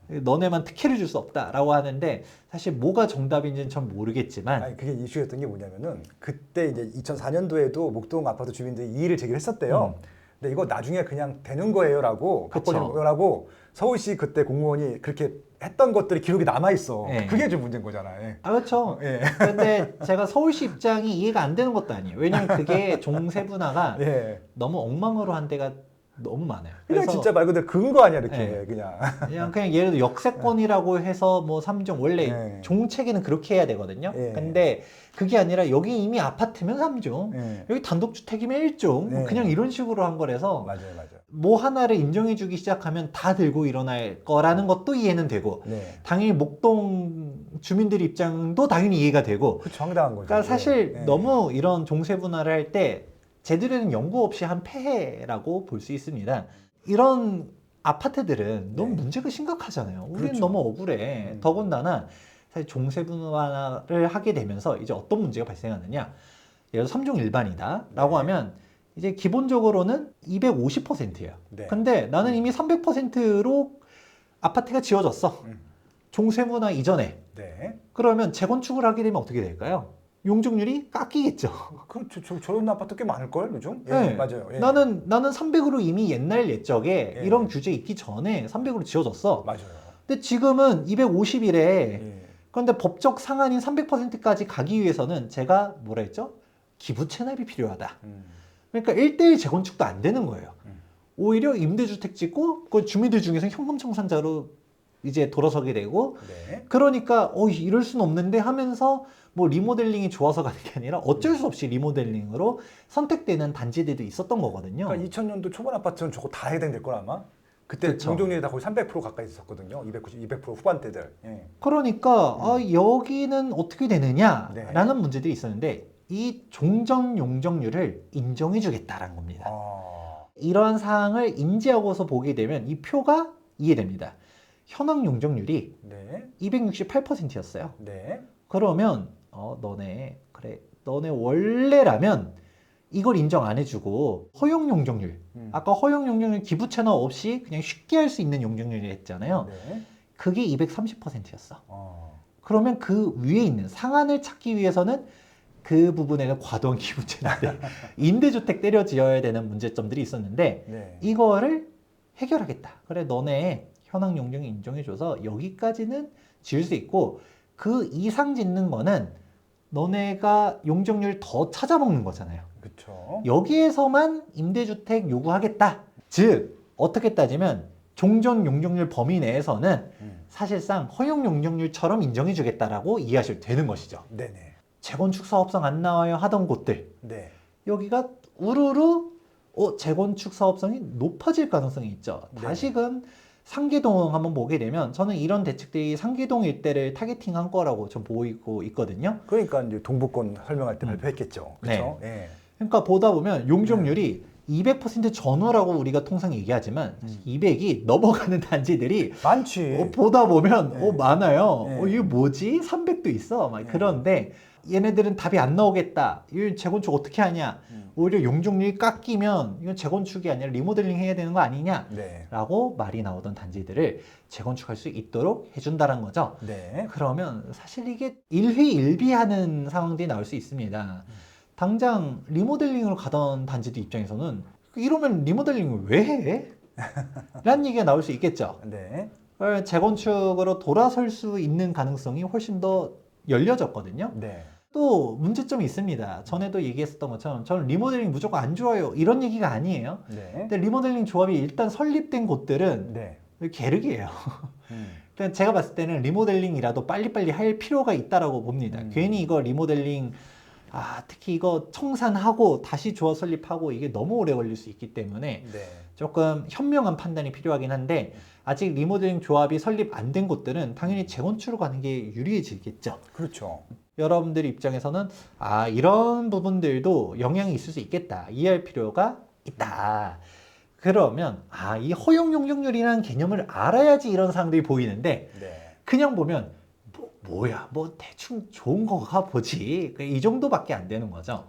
너네만 특혜를 줄 수 없다라고 하는데 사실 뭐가 정답인지는 전 모르겠지만
아니 그게 이슈였던 게 뭐냐면은 그때 이제 2004년도에도 목동 아파트 주민들이 이의를 제기를 했었대요. 근데 이거 나중에 그냥 되는 거예요라고
그쵸.
바꿔주는 거라고 서울시 그때 공무원이 그렇게 했던 것들이 기록이 남아 있어.
네.
그게 좀 문제인 거잖아. 예.
아, 그렇죠.
예.
근데 제가 서울시 입장이 이해가 안 되는 것도 아니에요. 왜냐면 그게 종세분화가
예.
너무 엉망으로 한 데가 너무 많아요.
그냥 진짜 말 그대로 근거 아니야 이렇게
네.
그냥.
예를 들어 역세권이라고 해서 뭐 3종 원래
네.
종체계는 그렇게 해야 되거든요.
네.
근데 그게 아니라 여기 이미 아파트면 3종,
예.
여기 단독주택이면 1종,
네.
그냥 이런 식으로 한 거라서
맞아요, 맞아요.
뭐 하나를 인정해주기 시작하면 다 들고 일어날 거라는 것도 이해는 되고
네.
당연히 목동 주민들 입장도 당연히 이해가 되고
그쵸, 황당한 거죠.
그러니까 사실
예.
너무 이런 종세분할을 할 때 제대로 된 연구 없이 한 폐해라고 볼 수 있습니다. 이런 아파트들은 너무
네.
문제가 심각하잖아요. 우리는
그렇죠.
너무 억울해. 더군다나 사실 종세분할을 하게 되면서 이제 어떤 문제가 발생하느냐. 예를 들어 3종 일반이다 라고
네.
하면 이제 기본적으로는 250%예요.
네.
근데 나는 이미 300%로 아파트가 지어졌어.
음.
종세분화 이전에.
네.
그러면 재건축을 하게 되면 어떻게 될까요? 용적률이 깎이겠죠.
그럼 저런 아파트 꽤 많을걸 요즘? 예,
네.
맞아요. 예.
나는 300으로 이미 옛날 옛적에
예.
이런 규제 있기 전에 300으로 지어졌어.
맞아요.
근데 지금은 250이래.
예.
그런데 법적 상한인 300%까지 가기 위해서는 제가 뭐라 했죠? 기부 채납이 필요하다. 그러니까 1대1 재건축도 안 되는 거예요. 오히려 임대주택 짓고 그 주민들 중에서 현금 청산자로 이제 돌아서게 되고
네.
그러니까 이럴 순 없는데 하면서 뭐 리모델링이 좋아서 가는 게 아니라 어쩔 수 없이 리모델링으로 선택되는 단지들도 있었던 거거든요.
그러니까 2000년도 초반 아파트는 저거 다 해당될 걸 아마. 그때
그쵸.
용적률이 다 거의 300% 가까이 있었거든요. 290, 200% 후반대들. 예.
그러니까 여기는 어떻게 되느냐라는
네.
문제들이 있었는데 이 종전 용적률을 인정해 주겠다라는 겁니다.
아.
이러한 사항을 인지하고서 보게 되면 이 표가 이해됩니다. 현황 용적률이
네.
268%였어요.
네.
그러면 너네 원래라면 이걸 인정 안 해주고 허용 용적률, 아까 허용 용적률 기부 채납 없이 그냥 쉽게 할 수 있는 용적률이 했잖아요.
네.
그게 230%였어.
그러면
그러면 그 위에 있는 상한을 찾기 위해서는 그 부분에는 과도한 기부 채납들, 임대주택 때려 지어야 되는 문제점들이 있었는데
네.
이거를 해결하겠다. 그래, 너네 현황 용적률 인정해줘서 여기까지는 지을 수 있고 그 이상 짓는 거는 너네가 용적률 더 찾아먹는 거잖아요.
그렇죠.
여기에서만 임대주택 요구하겠다. 즉 어떻게 따지면 종전 용적률 범위 내에서는 사실상 허용 용적률처럼 인정해주겠다라고 이해하셔도 되는 것이죠.
네네.
재건축 사업성 안 나와요 하던 곳들
네.
여기가 우르르 재건축 사업성이 높아질 가능성이 있죠.
네.
다시금 상계동 한번 보게 되면 저는 이런 대책들이 상계동 일대를 타겟팅한 거라고 좀 보이고 있거든요.
그러니까 이제 동북권 설명할 때 발표했겠죠. 그렇죠? 예.
그러니까 보다 보면 용적률이 200% 전후라고 우리가 통상 얘기하지만 200이 넘어가는 단지들이
많지.
보다 보면
네.
많아요.
네.
이게 뭐지? 300도 있어. 막
네.
그런데 얘네들은 답이 안 나오겠다. 이 재건축 어떻게 하냐? 오히려 용적률이 깎이면 이건 재건축이 아니라 리모델링 해야 되는 거 아니냐?
네.
라고 말이 나오던 단지들을 재건축할 수 있도록 해준다는 거죠.
네.
그러면 사실 이게 일희일비하는 상황들이 나올 수 있습니다. 당장 리모델링으로 가던 단지들 입장에서는 이러면 리모델링을 왜 해? 라는 얘기가 나올 수 있겠죠.
네.
재건축으로 돌아설 수 있는 가능성이 훨씬 더 열려졌거든요.
네.
또 문제점이 있습니다. 전에도 얘기했었던 것처럼 저는 리모델링 무조건 안 좋아요. 이런 얘기가 아니에요.
네.
근데 리모델링 조합이 일단 설립된 곳들은
네.
게르기예요. 그러니까 제가 봤을 때는 리모델링이라도 빨리빨리 할 필요가 있다라고 봅니다. 괜히 이거 리모델링 특히 이거 청산하고 다시 조합 설립하고 이게 너무 오래 걸릴 수 있기 때문에
네.
조금 현명한 판단이 필요하긴 한데 아직 리모델링 조합이 설립 안 된 곳들은 당연히 재건축으로 가는 게 유리해지겠죠.
그렇죠.
여러분들 입장에서는 이런 부분들도 영향이 있을 수 있겠다. 이해할 필요가 있다. 그러면 이 허용 용적률이라는 개념을 알아야지 이런 사람들이 보이는데
네.
그냥 보면 뭐야 대충 좋은 거가 보지 이 정도밖에 안 되는 거죠.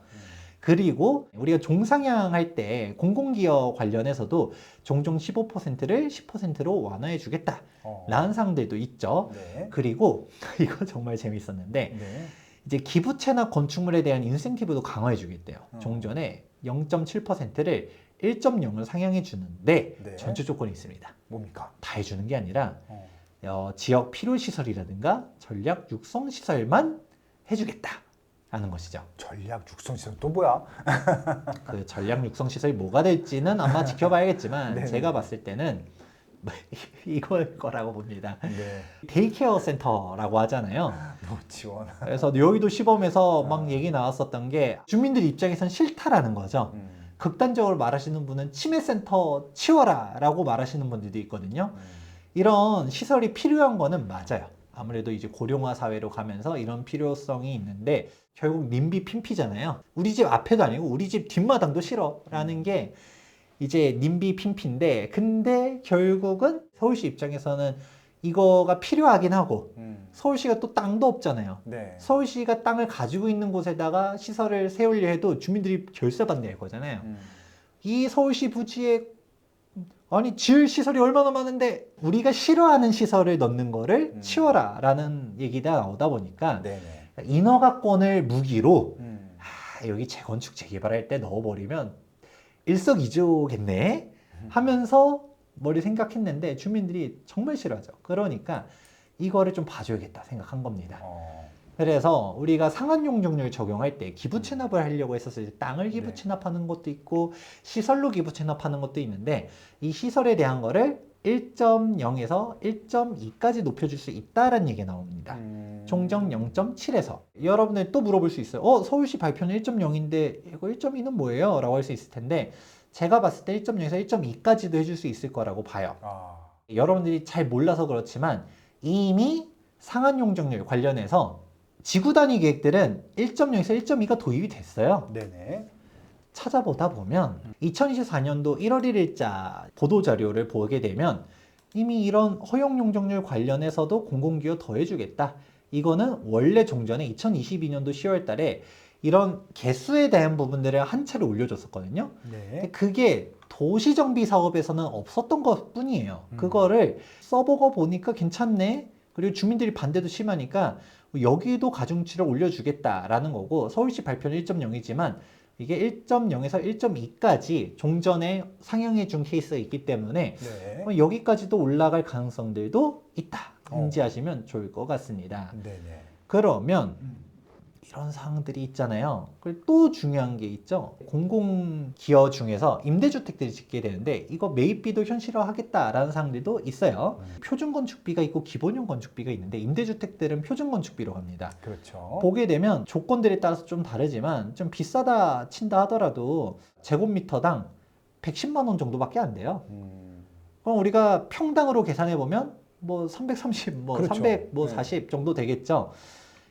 그리고 우리가 종상향 할 때 공공기업 관련해서도 종종 15%를 10%로 완화해 주겠다 라는 사항들도 있죠.
네.
그리고 이거 정말 재밌었는데
네.
이제 기부채나 건축물에 대한 인센티브도 강화해 주겠대요. 종전에 0.7%를 1.0을 상향해 주는데
네.
전제 조건이 있습니다.
뭡니까?
다 해주는 게 아니라 지역 필요시설이라든가 전략 육성시설만 해주겠다라는 것이죠.
전략 육성시설 또 뭐야?
그 전략 육성시설이 뭐가 될지는 아마 지켜봐야겠지만
네네.
제가 봤을 때는 이걸 거라고 봅니다.
네.
데이케어 센터라고 하잖아요.
지원.
그래서 여의도 시범에서 막 얘기 나왔었던 게 주민들 입장에선 싫다라는 거죠. 극단적으로 말하시는 분은 치매센터 치워라 라고 말하시는 분들도 있거든요. 이런 시설이 필요한 거는 맞아요. 아무래도 이제 고령화 사회로 가면서 이런 필요성이 있는데 결국 님비 핀피잖아요. 우리 집 앞에도 아니고 우리 집 뒷마당도 싫어 라는 게 이제 님비 핀피인데, 근데 결국은 서울시 입장에서는 이거가 필요하긴 하고 서울시가 또 땅도 없잖아요.
네.
서울시가 땅을 가지고 있는 곳에다가 시설을 세우려 해도 주민들이 결세 받는 거잖아요. 이 서울시 부지에 아니 지을 시설이 얼마나 많은데 우리가 싫어하는 시설을 넣는 거를 치워라 라는 얘기가 나오다 보니까
네네.
인허가권을 무기로 여기 재건축 재개발할 때 넣어버리면 일석이조겠네 하면서 머리 생각했는데 주민들이 정말 싫어하죠. 그러니까 이거를 좀 봐줘야겠다 생각한 겁니다. 그래서 우리가 상한용적률 적용할 때 기부 체납을 하려고 했었을 때 땅을 기부
네.
체납하는 것도 있고 시설로 기부 체납하는 것도 있는데 이 시설에 대한 거를 1.0에서 1.2까지 높여줄 수 있다라는 얘기가 나옵니다. 종정 0.7에서 여러분들 또 물어볼 수 있어요. 서울시 발표는 1.0인데 이거 1.2는 뭐예요? 라고 할 수 있을 텐데 제가 봤을 때 1.0에서 1.2까지도 해줄 수 있을 거라고 봐요. 여러분들이 잘 몰라서 그렇지만 이미 상한용적률 관련해서 지구 단위 계획들은 1.0에서 1.2가 도입이 됐어요.
네네.
찾아보다 보면 2024년도 1월 1일자 보도자료를 보게 되면 이미 이런 허용용적률 관련해서도 공공기여 더해주겠다. 이거는 원래 종전에 2022년도 10월 달에 이런 개수에 대한 부분들을 한 차례 올려줬었거든요.
네.
근데 그게 도시정비 사업에서는 없었던 것 뿐이에요. 그거를 써보고 보니까 괜찮네. 그리고 주민들이 반대도 심하니까 여기도 가중치를 올려주겠다라는 거고 서울시 발표는 1.0이지만 이게 1.0에서 1.2까지 종전에 상향해 준 케이스가 있기 때문에
네.
여기까지도 올라갈 가능성들도 있다. 인지하시면 좋을 것 같습니다.
네네.
그러면 이런 사항들이 있잖아요. 그리고 또 중요한 게 있죠. 공공기여 중에서 임대주택들이 짓게 되는데 이거 매입비도 현실화하겠다라는 사항들도 있어요. 표준건축비가 있고 기본형 건축비가 있는데 임대주택들은 표준건축비로 갑니다.
그렇죠.
보게 되면 조건들에 따라서 좀 다르지만 좀 비싸다 친다 하더라도 제곱미터당 110만 원 정도밖에 안 돼요. 그럼 우리가 평당으로 계산해 보면 뭐 330, 뭐
그렇죠.
300, 뭐 40 정도 되겠죠.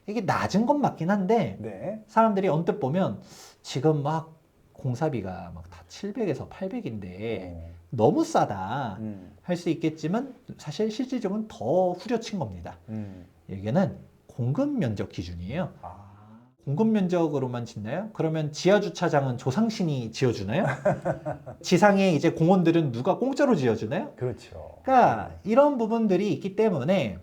이게 낮은 건 맞긴 한데
네.
사람들이 언뜻 보면 지금 막 공사비가 막 다 700에서 800인데 너무 싸다 할 수 있겠지만 사실 실질적으로 더 후려친 겁니다. 여기는 공급 면적 기준이에요. 공급 면적으로만 짓나요? 그러면 지하 주차장은 조상신이 지어주나요? 지상에 이제 공원들은 누가 공짜로 지어주나요?
그렇죠.
그러니까 이런 부분들이 있기 때문에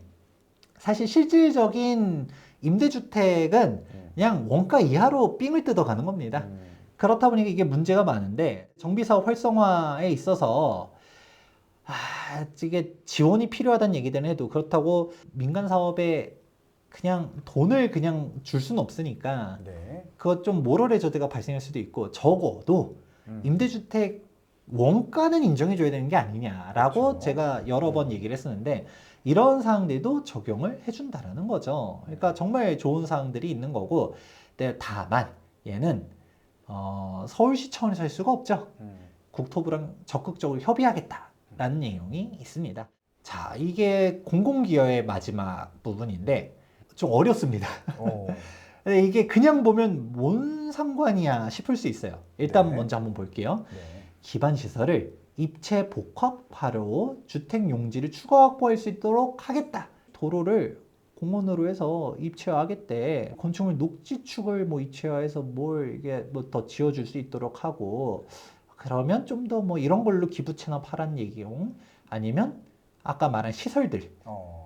사실 실질적인 임대주택은 그냥 원가 이하로 삥을 뜯어가는 겁니다. 그렇다 보니까 이게 문제가 많은데 정비사업 활성화에 있어서 이게 지원이 필요하다는 얘기들은 해도 그렇다고 민간 사업에 그냥 돈을 그냥 줄 수는 없으니까
네.
그것 좀 모럴 해저드가 발생할 수도 있고 적어도 임대주택 원가는 인정해줘야 되는 게 아니냐라고
그렇죠.
제가 여러 번 얘기를 했었는데 이런 사항들도 적용을 해준다라는 거죠. 그러니까 정말 좋은 사항들이 있는 거고, 근데 다만 얘는 서울시 차원에서 할 수가 없죠. 국토부랑 적극적으로 협의하겠다라는 내용이 있습니다. 자, 이게 공공기여의 마지막 부분인데 좀 어렵습니다. 근데 이게 그냥 보면 뭔 상관이야 싶을 수 있어요. 일단
네.
먼저 한번 볼게요.
네.
기반시설을 입체 복합화로 주택 용지를 추가 확보할 수 있도록 하겠다. 도로를 공원으로 해서 입체화하겠대. 건축물 녹지축을 뭐 입체화해서 뭘 이게 뭐 더 지어줄 수 있도록 하고 그러면 좀 더 뭐 이런 걸로 기부 체납하란 얘기용 아니면 아까 말한 시설들,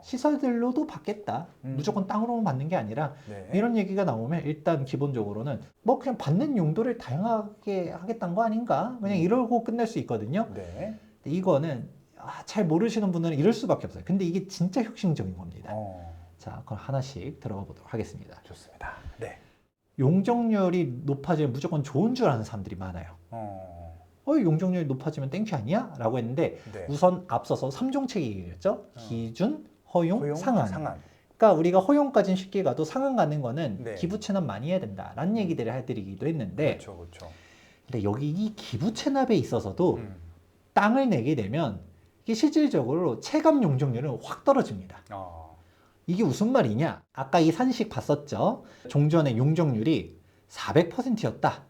시설들로도 받겠다.
음.
무조건 땅으로만 받는 게 아니라
네.
이런 얘기가 나오면 일단 기본적으로는 뭐 그냥 받는 용도를 다양하게 하겠다는 거 아닌가? 그냥 이러고 끝낼 수 있거든요.
네.
근데 이거는 잘 모르시는 분들은 이럴 수밖에 없어요. 근데 이게 진짜 혁신적인 겁니다. 자, 그럼 하나씩 들어가 보도록 하겠습니다.
좋습니다. 네.
용적률이 높아지면 무조건 좋은 줄 아는 사람들이 많아요. 용적률이 높아지면 땡큐 아니야? 라고 했는데
네.
우선 앞서서 3종책 얘기했죠. 기준, 허용, 상한.
상한.
그러니까 우리가 허용까지는 쉽게 가도 상한 가는 거는
네.
기부 체납 많이 해야 된다라는 얘기들을 해드리기도 했는데
그렇죠, 그렇죠.
근데 여기 이 기부 체납에 있어서도 땅을 내게 되면 이게 실질적으로 체감 용적률은 확 떨어집니다. 이게 무슨 말이냐? 아까 이 산식 봤었죠? 종전의 용적률이 400%였다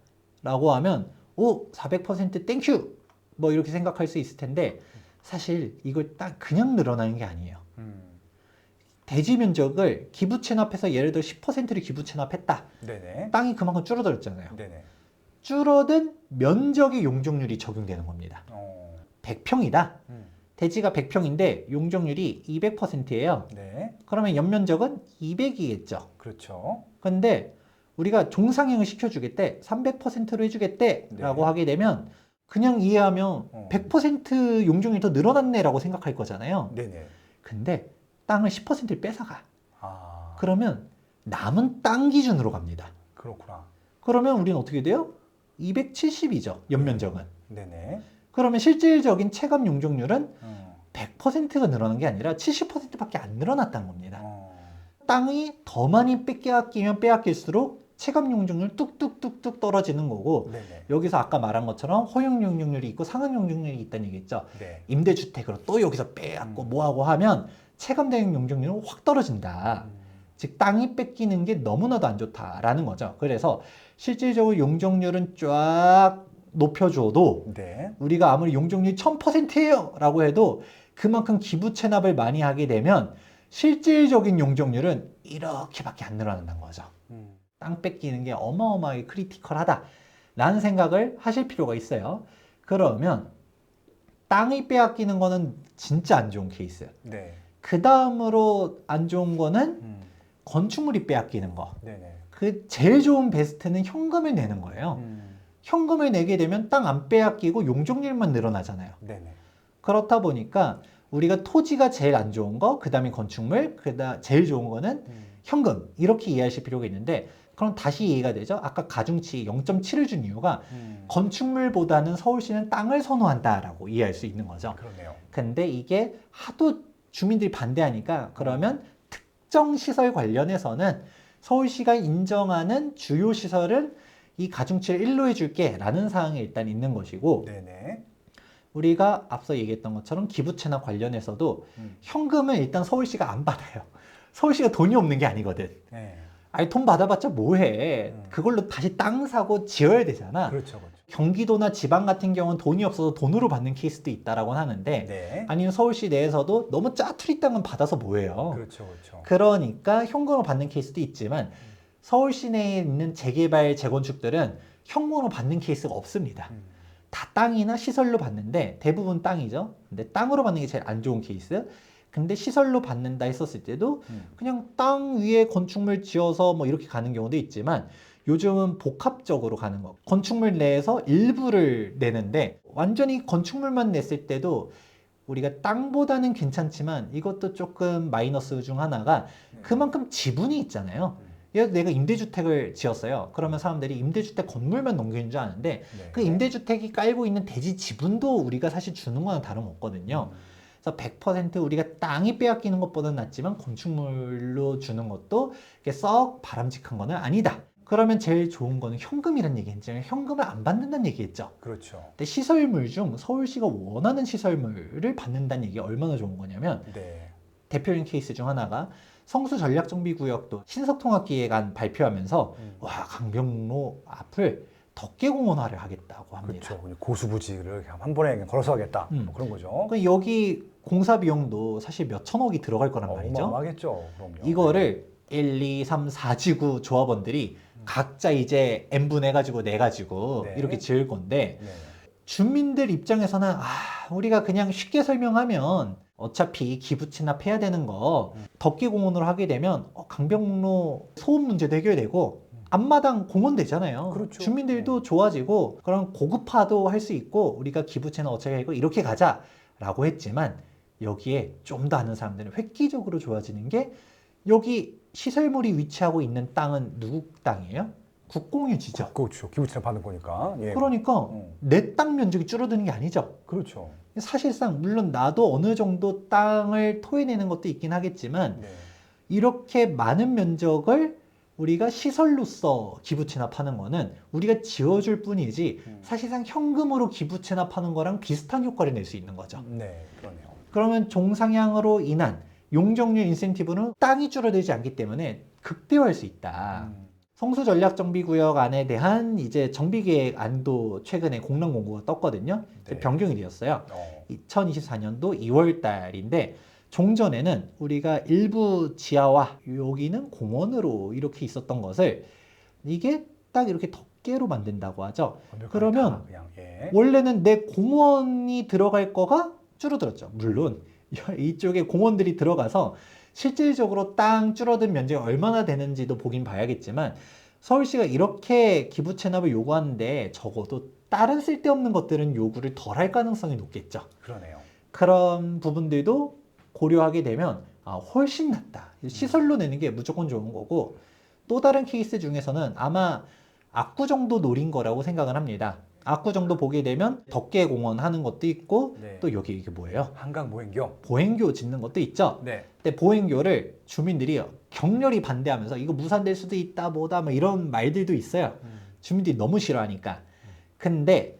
라고 하면 400% 땡큐! 뭐 이렇게 생각할 수 있을 텐데 사실 이걸 딱 그냥 늘어나는 게 아니에요. 대지 면적을 기부 체납해서 예를 들어 10%를 기부 체납했다.
네네.
땅이 그만큼 줄어들었잖아요.
네네.
줄어든 면적의 용적률이 적용되는 겁니다. 100평이다. 대지가 100평인데 용적률이 200%예요.
네.
그러면 연면적은 200이겠죠.
그렇죠.
근데 우리가 종상행을 시켜주겠대, 300%로 해주겠대 라고
네.
하게 되면 그냥 이해하면 100% 용적률이 더 늘어났네 라고 생각할 거잖아요.
네네.
근데 땅을 10%를 뺏어가.
아,
그러면 남은 땅 기준으로 갑니다.
그렇구나.
그러면 우리는 어떻게 돼요? 270이죠. 연면적은.
네네.
그러면 실질적인 체감 용적률은 100%가 늘어난 게 아니라 70%밖에 안 늘어났다는 겁니다. 땅이 더 많이 빼앗기면 빼앗길수록 체감 용적률 뚝뚝뚝뚝 떨어지는 거고
네네.
여기서 아까 말한 것처럼 허용 용적률이 있고 상한 용적률이 있다는 얘기겠죠.
네.
임대주택으로 또 여기서 빼앗고 뭐하고 하면 체감되는 용적률은 확 떨어진다. 즉 땅이 뺏기는 게 너무나도 안 좋다라는 거죠. 그래서 실질적으로 용적률은 쫙 높여줘도
네.
우리가 아무리 용적률이 1000%예요 라고 해도 그만큼 기부 체납을 많이 하게 되면 실질적인 용적률은 이렇게밖에 안 늘어난다는 거죠. 땅 뺏기는 게 어마어마하게 크리티컬하다 라는 생각을 하실 필요가 있어요. 그러면 땅이 빼앗기는 거는 진짜 안 좋은 케이스.
네.
그 다음으로 안 좋은 거는 건축물이 빼앗기는 거.
네네.
그 제일 좋은 베스트는 현금을 내는 거예요. 현금을 내게 되면 땅 안 빼앗기고 용적률만 늘어나잖아요.
네네.
그렇다 보니까 우리가 토지가 제일 안 좋은 거, 그 다음에 건축물, 제일 좋은 거는 현금 이렇게 이해하실 필요가 있는데 그럼 다시 이해가 되죠. 아까 가중치 0.7을 준 이유가 건축물보다는 서울시는 땅을 선호한다라고 이해할 수 있는 거죠.
그러네요.
근데 이게 하도 주민들이 반대하니까 그러면 특정 시설 관련해서는 서울시가 인정하는 주요 시설은 이 가중치를 1로 해줄게 라는 사항이 일단 있는 것이고
네네.
우리가 앞서 얘기했던 것처럼 기부채납 관련해서도 현금은 일단 서울시가 안 받아요. 서울시가 돈이 없는 게 아니거든.
네.
아니 돈 받아봤자 뭐해. 그걸로 다시 땅 사고 지어야 되잖아.
그렇죠, 그렇죠.
경기도나 지방 같은 경우는 돈이 없어서 돈으로 받는 케이스도 있다라고 하는데
네.
아니면 서울시 내에서도 너무 짜투리 땅은 받아서 뭐해요.
그렇죠, 그렇죠.
그러니까 현금으로 받는 케이스도 있지만 서울시 내에 있는 재개발 재건축들은 현금으로 받는 케이스가 없습니다. 다 땅이나 시설로 받는데 대부분 땅이죠. 근데 땅으로 받는 게 제일 안 좋은 케이스. 근데 시설로 받는다 했었을 때도 그냥 땅 위에 건축물 지어서 뭐 이렇게 가는 경우도 있지만 요즘은 복합적으로 가는 거. 건축물 내에서 일부를 내는데 완전히 건축물만 냈을 때도 우리가 땅보다는 괜찮지만 이것도 조금 마이너스 중 하나가 그만큼 지분이 있잖아요. 내가 임대주택을 지었어요. 그러면 사람들이 임대주택 건물만 넘기는 줄 아는데
네.
그 임대주택이 깔고 있는 대지 지분도 우리가 사실 주는 거는 다름없거든요. 그래서 100% 우리가 땅이 빼앗기는 것보다는 낫지만 건축물로 주는 것도 썩 바람직한 거는 아니다. 그러면 제일 좋은 거는 현금이라는 얘기했죠. 현금을 안 받는다는 얘기했죠.
그렇죠.
근데 시설물 중 서울시가 원하는 시설물을 받는다는 얘기가 얼마나 좋은 거냐면
네.
대표적인 케이스 중 하나가 성수 전략정비구역도 신석통합기획안 발표하면서 와 강병로 앞을 덕계공원화를 하겠다고 합니다.
그렇죠. 고수부지를 그냥 한 번에 그냥 걸어서 하겠다. 뭐 그런 거죠.
여기 공사 비용도 사실 몇 천억이 들어갈 거란 말이죠.
어마어마하겠죠. 그럼요.
이거를 1, 2, 3, 4지구 조합원들이 각자 이제 n분 해가지고 내가지고
네.
이렇게 지을 건데
네.
주민들 입장에서는 우리가 그냥 쉽게 설명하면 어차피 기부 체납해야 되는 거 덕기공원으로 하게 되면 강변북로 소음 문제도 해결되고 앞마당 공원 되잖아요.
그렇죠.
주민들도 좋아지고 그런 고급화도 할 수 있고 우리가 기부 체납 어차피 하고 이렇게 가자라고 했지만 여기에 좀 더 아는 사람들은 획기적으로 좋아지는 게 여기 시설물이 위치하고 있는 땅은 누구 땅이에요? 국공유지죠.
그렇죠. 기부채납 받는 거니까. 예.
그러니까 내 땅 면적이 줄어드는 게 아니죠.
그렇죠.
사실상 물론 나도 어느 정도 땅을 토해내는 것도 있긴 하겠지만
네.
이렇게 많은 면적을 우리가 시설로서 기부 체납하는 거는 우리가 지어줄 뿐이지 사실상 현금으로 기부 체납하는 거랑 비슷한 효과를 낼 수 있는 거죠.
네, 그러네요.
그러면 종상향으로 인한 용적률 인센티브는 땅이 줄어들지 않기 때문에 극대화할 수 있다. 성수 전략 정비 구역 안에 대한 이제 정비 계획 안도 최근에 공람 공고가 떴거든요.
네.
변경이 되었어요. 2024년도 2월 달인데 종전에는 우리가 일부 지하와 여기는 공원으로 이렇게 있었던 것을 이게 딱 이렇게 덮개로 만든다고 하죠. 그러면
그냥, 예.
원래는 내 공원이 들어갈 거가 줄어들었죠. 물론 이쪽에 공원들이 들어가서 실질적으로 땅 줄어든 면적이 얼마나 되는지도 보긴 봐야겠지만 서울시가 이렇게 기부 체납을 요구하는데 적어도 다른 쓸데없는 것들은 요구를 덜 할 가능성이 높겠죠.
그러네요.
그런 부분들도 고려하게 되면 훨씬 낫다. 시설로 내는 게 무조건 좋은 거고 또 다른 케이스 중에서는 아마 압구정도 노린 거라고 생각을 합니다. 압구정도 보게 되면 덕계공원 하는 것도 있고
네.
또 여기 이게 뭐예요?
한강 보행교.
보행교 짓는 것도 있죠.
네.
근데 보행교를 주민들이 격렬히 반대하면서 이거 무산될 수도 있다 뭐다 뭐 이런 말들도 있어요. 주민들이 너무 싫어하니까. 근데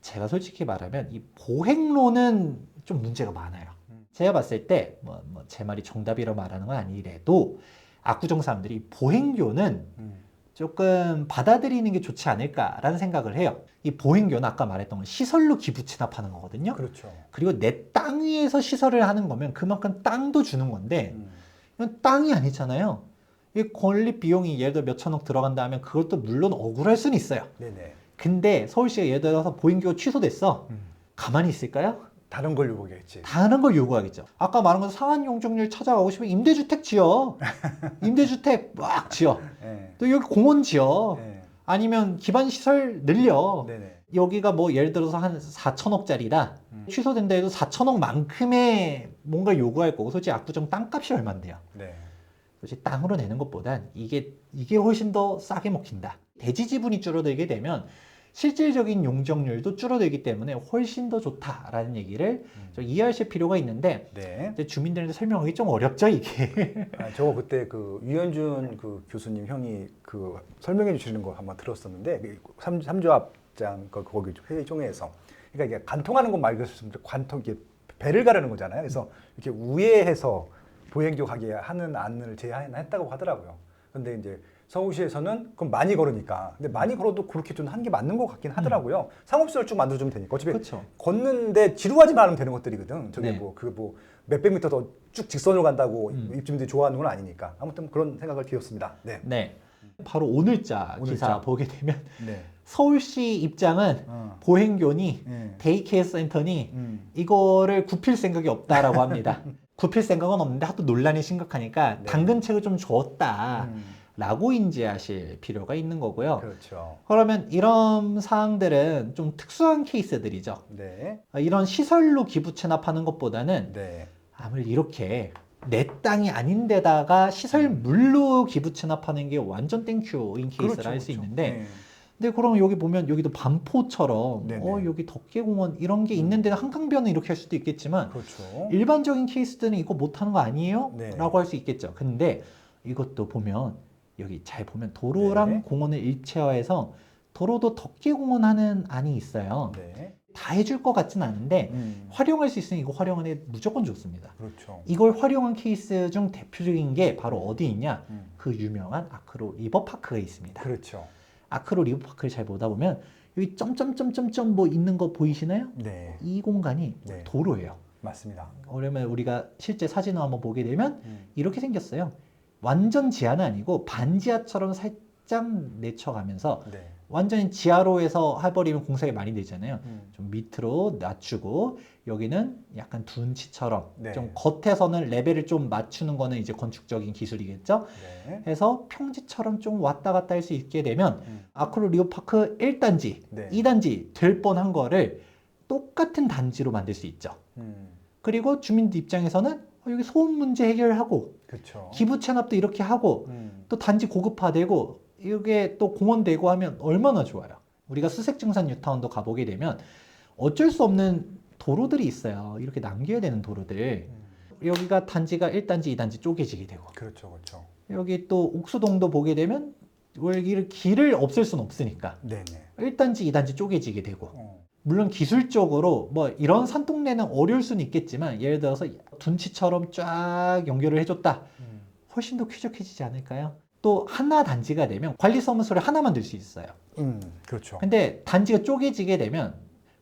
제가 솔직히 말하면 이 보행로는 좀 문제가 많아요. 제가 봤을 때 제 말이 정답이라고 말하는 건 아니래도 압구정 사람들이 보행교는 조금 받아들이는 게 좋지 않을까라는 생각을 해요. 이 보행교는 아까 말했던 건 시설로 기부 체납하는 거거든요.
그렇죠.
그리고 내 땅 위에서 시설을 하는 거면 그만큼 땅도 주는 건데 이건 땅이 아니잖아요. 이 건립 비용이 예를 들어 몇 천억 들어간다 하면 그것도 물론 억울할 수는 있어요.
네네.
근데 서울시가 예를 들어서 보행교가 취소됐어. 가만히 있을까요?
다른 걸 요구하겠지.
다른 걸 요구하겠죠. 아까 말한 건 상한 용적률 찾아가고 싶으면 임대주택 지어. 임대주택 막 지어.
네.
또 여기 공원 지어.
네.
아니면 기반 시설 늘려.
네네.
여기가 뭐 예를 들어서 한 4천억짜리다. 취소된다 해도 4천억만큼의 뭔가 요구할 거고 솔직히 압구정 땅값이 얼만데요.
네.
솔직히 땅으로 내는 것보단 이게 훨씬 더 싸게 먹힌다. 대지 지분이 줄어들게 되면 실질적인 용적률도 줄어들기 때문에 훨씬 더 좋다라는 얘기를 좀 이해하실 필요가 있는데
네.
이제 주민들한테 설명하기 좀 어렵죠 이게.
저거 그때 그 유현준 그 교수님 형이 그 설명해 주시는 거 한번 들었었는데 삼조합장 거기 회의 총회에서 그러니까 이게 관통하는 것 말고 관통 이게 배를 가르는 거잖아요. 그래서 이렇게 우회해서 보행교 가게 하는 안을 제안했다고 하더라고요. 근데 이제 서울시에서는 그럼 많이 걸으니까. 근데 많이 걸어도 그렇게 좀 한 게 맞는 것 같긴 하더라고요. 상업시설 쭉 만들어주면 되니까. 어차피
그렇죠.
걷는데 지루하지만 않으면 되는 것들이거든. 저게
네.
뭐 몇백 미터 더 쭉 직선으로 간다고 입주민들이 좋아하는 건 아니니까. 아무튼 그런 생각을 드렸습니다. 네.
네. 바로 오늘자 기사
오늘자.
보게 되면
네.
서울시 입장은 보행교니
네.
데이케어 센터니 이거를 굽힐 생각이 없다라고 합니다. 굽힐 생각은 없는데 하도 논란이 심각하니까
네.
당근책을 좀 줬다라고 인지하실 필요가 있는 거고요.
그렇죠.
그러면 이런 사항들은 좀 특수한 케이스들이죠.
네.
이런 시설로 기부 체납하는 것보다는
네.
아무래도 이렇게 내 땅이 아닌 데다가 시설물로 기부 체납하는 게 완전 땡큐인 케이스를 할 수 있는데
네.
근데 그럼 여기 보면 여기도 반포처럼
네네.
여기 덕계공원 이런 게 있는데 한강변은 이렇게 할 수도 있겠지만
그렇죠.
일반적인 케이스들은 이거 못하는 거 아니에요?
네.
라고 할 수 있겠죠. 근데 이것도 보면 여기 잘 보면 도로랑
네.
공원을 일체화해서 도로도 덕계공원 하는 안이 있어요.
네.
다 해줄 것 같진 않은데 활용할 수 있으면 이거 활용하는 게 무조건 좋습니다.
그렇죠.
이걸 활용한 케이스 중 대표적인 게 바로 어디 있냐? 그 유명한 아크로 리버파크가 있습니다.
그렇죠.
아크로 리버파크를 잘 보다 보면 여기 점점점점점 뭐 있는 거 보이시나요?
네.
이 공간이
네.
도로예요.
맞습니다.
그러면 우리가 실제 사진을 한번 보게 되면 이렇게 생겼어요. 완전 지하는 아니고 반지하처럼 살짝 내쳐가면서
네.
완전히 지하로 해서 해버리면 공사가 많이 되잖아요. 좀 밑으로 낮추고 여기는 약간 둔치처럼
네.
좀 겉에서는 레벨을 좀 맞추는 거는 이제 건축적인 기술이겠죠.
네.
해서 평지처럼 좀 왔다 갔다 할 수 있게 되면 아크로 리오파크 1단지,
네.
2단지 될 뻔한 거를 똑같은 단지로 만들 수 있죠. 그리고 주민들 입장에서는 여기 소음 문제 해결하고
그렇죠.
기부 체납도 이렇게 하고 또 단지 고급화되고 이게 또 공원되고 하면 얼마나 좋아요. 우리가 수색증산 뉴타운도 가보게 되면 어쩔 수 없는 도로들이 있어요. 이렇게 남겨야 되는 도로들. 여기가 단지가 1단지, 2단지 쪼개지게 되고
그렇죠, 그렇죠.
여기 또 옥수동도 보게 되면 여기를 길을 없앨 수는 없으니까
네네.
1단지, 2단지 쪼개지게 되고 물론 기술적으로 뭐 이런 산동네는 어려울 수는 있겠지만 예를 들어서 둔치처럼 쫙 연결을 해줬다. 훨씬 더 쾌적해지지 않을까요? 또 하나 단지가 되면 관리사무소를 하나만 들 수 있어요.
그렇죠.
근데 단지가 쪼개지게 되면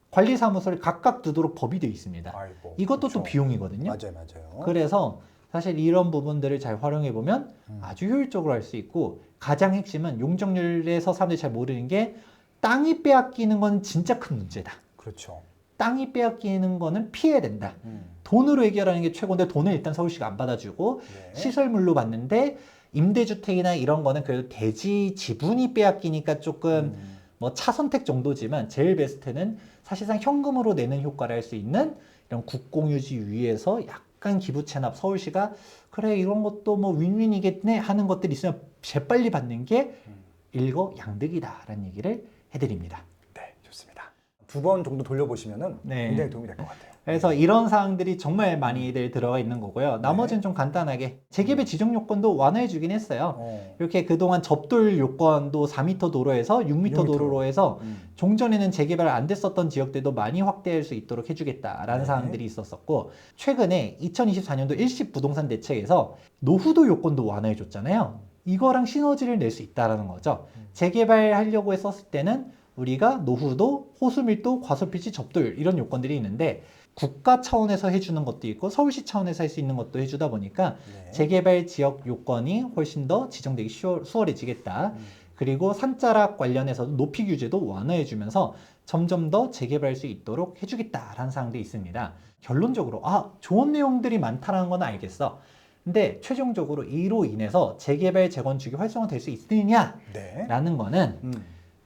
관리사무소를 각각 두도록 법이 되어 있습니다.
아이고,
이것도
그렇죠.
또 비용이거든요.
맞아요.
그래서 사실 이런 부분들을 잘 활용해 보면 아주 효율적으로 할 수 있고 가장 핵심은 용적률에서 사람들이 잘 모르는 게 땅이 빼앗기는 건 진짜 큰 문제다.
그렇죠.
땅이 빼앗기는 거는 피해야 된다. 돈으로 해결하는 게 최고인데 돈을 일단 서울시가 안 받아주고
네.
시설물로 받는데 임대주택이나 이런 거는 그래도 대지 지분이 빼앗기니까 조금 뭐 차선택 정도지만 제일 베스트는 사실상 현금으로 내는 효과를 할 수 있는 이런 국공유지 위에서 약간 기부 체납 서울시가 그래 이런 것도 뭐 윈윈이겠네 하는 것들이 있으면 재빨리 받는 게 일거양득이다라는 얘기를 해드립니다.
네, 좋습니다. 2번 정도 돌려보시면은
네.
굉장히 도움이 될 것 같아요.
그래서 이런 사항들이 정말 많이들 들어가 있는 거고요. 나머지는 좀 간단하게 재개발 지정 요건도 완화해 주긴 했어요. 이렇게 그동안 접돌 요건도 4m 도로에서 6m 도로로 해서 종전에는 재개발 안 됐었던 지역들도 많이 확대할 수 있도록 해주겠다라는
네.
사항들이 있었었고 최근에 2024년도 일시 부동산 대책에서 노후도 요건도 완화해 줬잖아요. 이거랑 시너지를 낼 수 있다라는 거죠. 재개발하려고 했었을 때는 우리가 노후도, 호수밀도, 과소필지, 접돌 이런 요건들이 있는데 국가 차원에서 해주는 것도 있고 서울시 차원에서 할 수 있는 것도 해주다 보니까
네.
재개발 지역 요건이 훨씬 더 지정되기 수월해지겠다. 그리고 산자락 관련해서도 높이 규제도 완화해주면서 점점 더 재개발할 수 있도록 해주겠다라는 사항도 있습니다. 결론적으로 좋은 내용들이 많다는 건 알겠어. 근데 최종적으로 이로 인해서 재개발 재건축이 활성화될 수 있느냐라는
네.
거는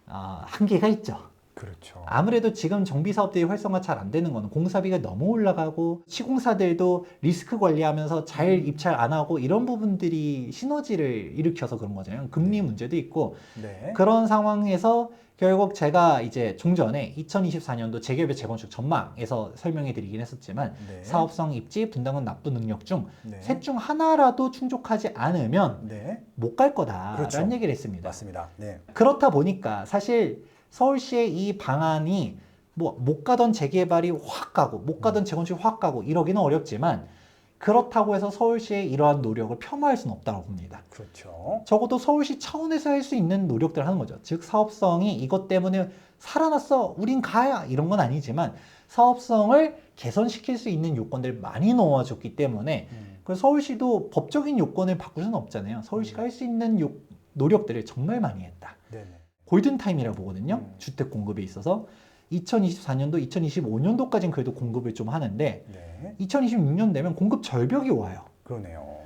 한계가 있죠.
그렇죠.
아무래도 지금 정비 사업들이 활성화 잘 안 되는 거는 공사비가 너무 올라가고 시공사들도 리스크 관리하면서 잘 입찰 안 하고 이런 부분들이 시너지를 일으켜서 그런 거잖아요. 금리 문제도 있고
네.
그런 상황에서 결국 제가 이제 종전에 2024년도 재개발 재건축 전망에서 설명해 드리긴 했었지만
네.
사업성 입지, 분담금 납부 능력 중
네.
셋 중 하나라도 충족하지 않으면
네.
못 갈 거다라는
그렇죠.
얘기를 했습니다.
맞습니다. 네.
그렇다 보니까 사실 서울시의 이 방안이 뭐 못 가던 재개발이 확 가고 못 가던 재건축이 확 가고 이러기는 어렵지만 그렇다고 해서 서울시의 이러한 노력을 폄하할 수는 없다고 봅니다.
그렇죠.
적어도 서울시 차원에서 할 수 있는 노력들을 하는 거죠. 즉 사업성이 이것 때문에 살아났어 우린 가야 이런 건 아니지만 사업성을 개선시킬 수 있는 요건들을 많이 넣어줬기 때문에 그 서울시도 법적인 요건을 바꿀 수는 없잖아요. 서울시가 할 수 있는 노력들을 정말 많이 했다.
네네.
골든타임이라고 보거든요. 주택 공급에 있어서 2024년도, 2025년도까지는 그래도 공급을 좀 하는데
네.
2026년 되면 공급 절벽이 와요.
그러네요.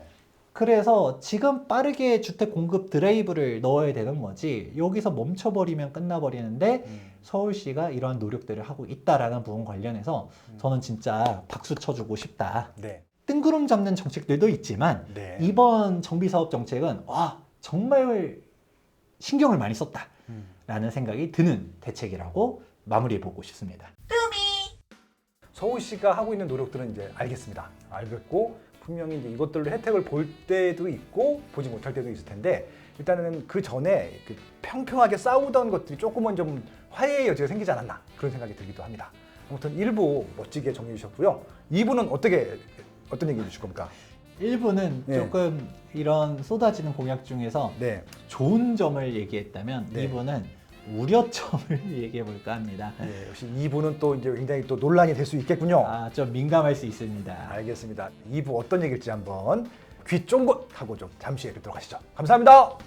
그래서 지금 빠르게 주택 공급 드라이브를 넣어야 되는 거지 여기서 멈춰버리면 끝나버리는데 서울시가 이러한 노력들을 하고 있다라는 부분 관련해서 저는 진짜 박수 쳐주고 싶다.
네.
뜬구름 잡는 정책들도 있지만
네.
이번 정비사업 정책은 정말 신경을 많이 썼다라는 생각이 드는 대책이라고 마무리해보고 싶습니다.
서울시가 하고 있는 노력들은 이제 알겠습니다. 알겠고 분명히 이제 이것들로 혜택을 볼 때도 있고 보지 못할 때도 있을 텐데 일단은 그 전에 그 평평하게 싸우던 것들이 조금은 좀 화해의 여지가 생기지 않았나 그런 생각이 들기도 합니다. 아무튼 1부 멋지게 정리해 주셨고요. 2부는 어떤 얘기 해주실 겁니까?
1부는
네.
조금 이런 쏟아지는 공약 중에서
네.
좋은 점을 얘기했다면
네.
2부는 우려점을 얘기해볼까 합니다.
네, 역시 2부는 또 이제 굉장히 또 논란이 될 수 있겠군요.
좀 민감할 수 있습니다.
알겠습니다. 2부 어떤 얘기일지 한번 귀 쫑긋 하고 좀 잠시 후에 뵙도록 하시죠. 감사합니다.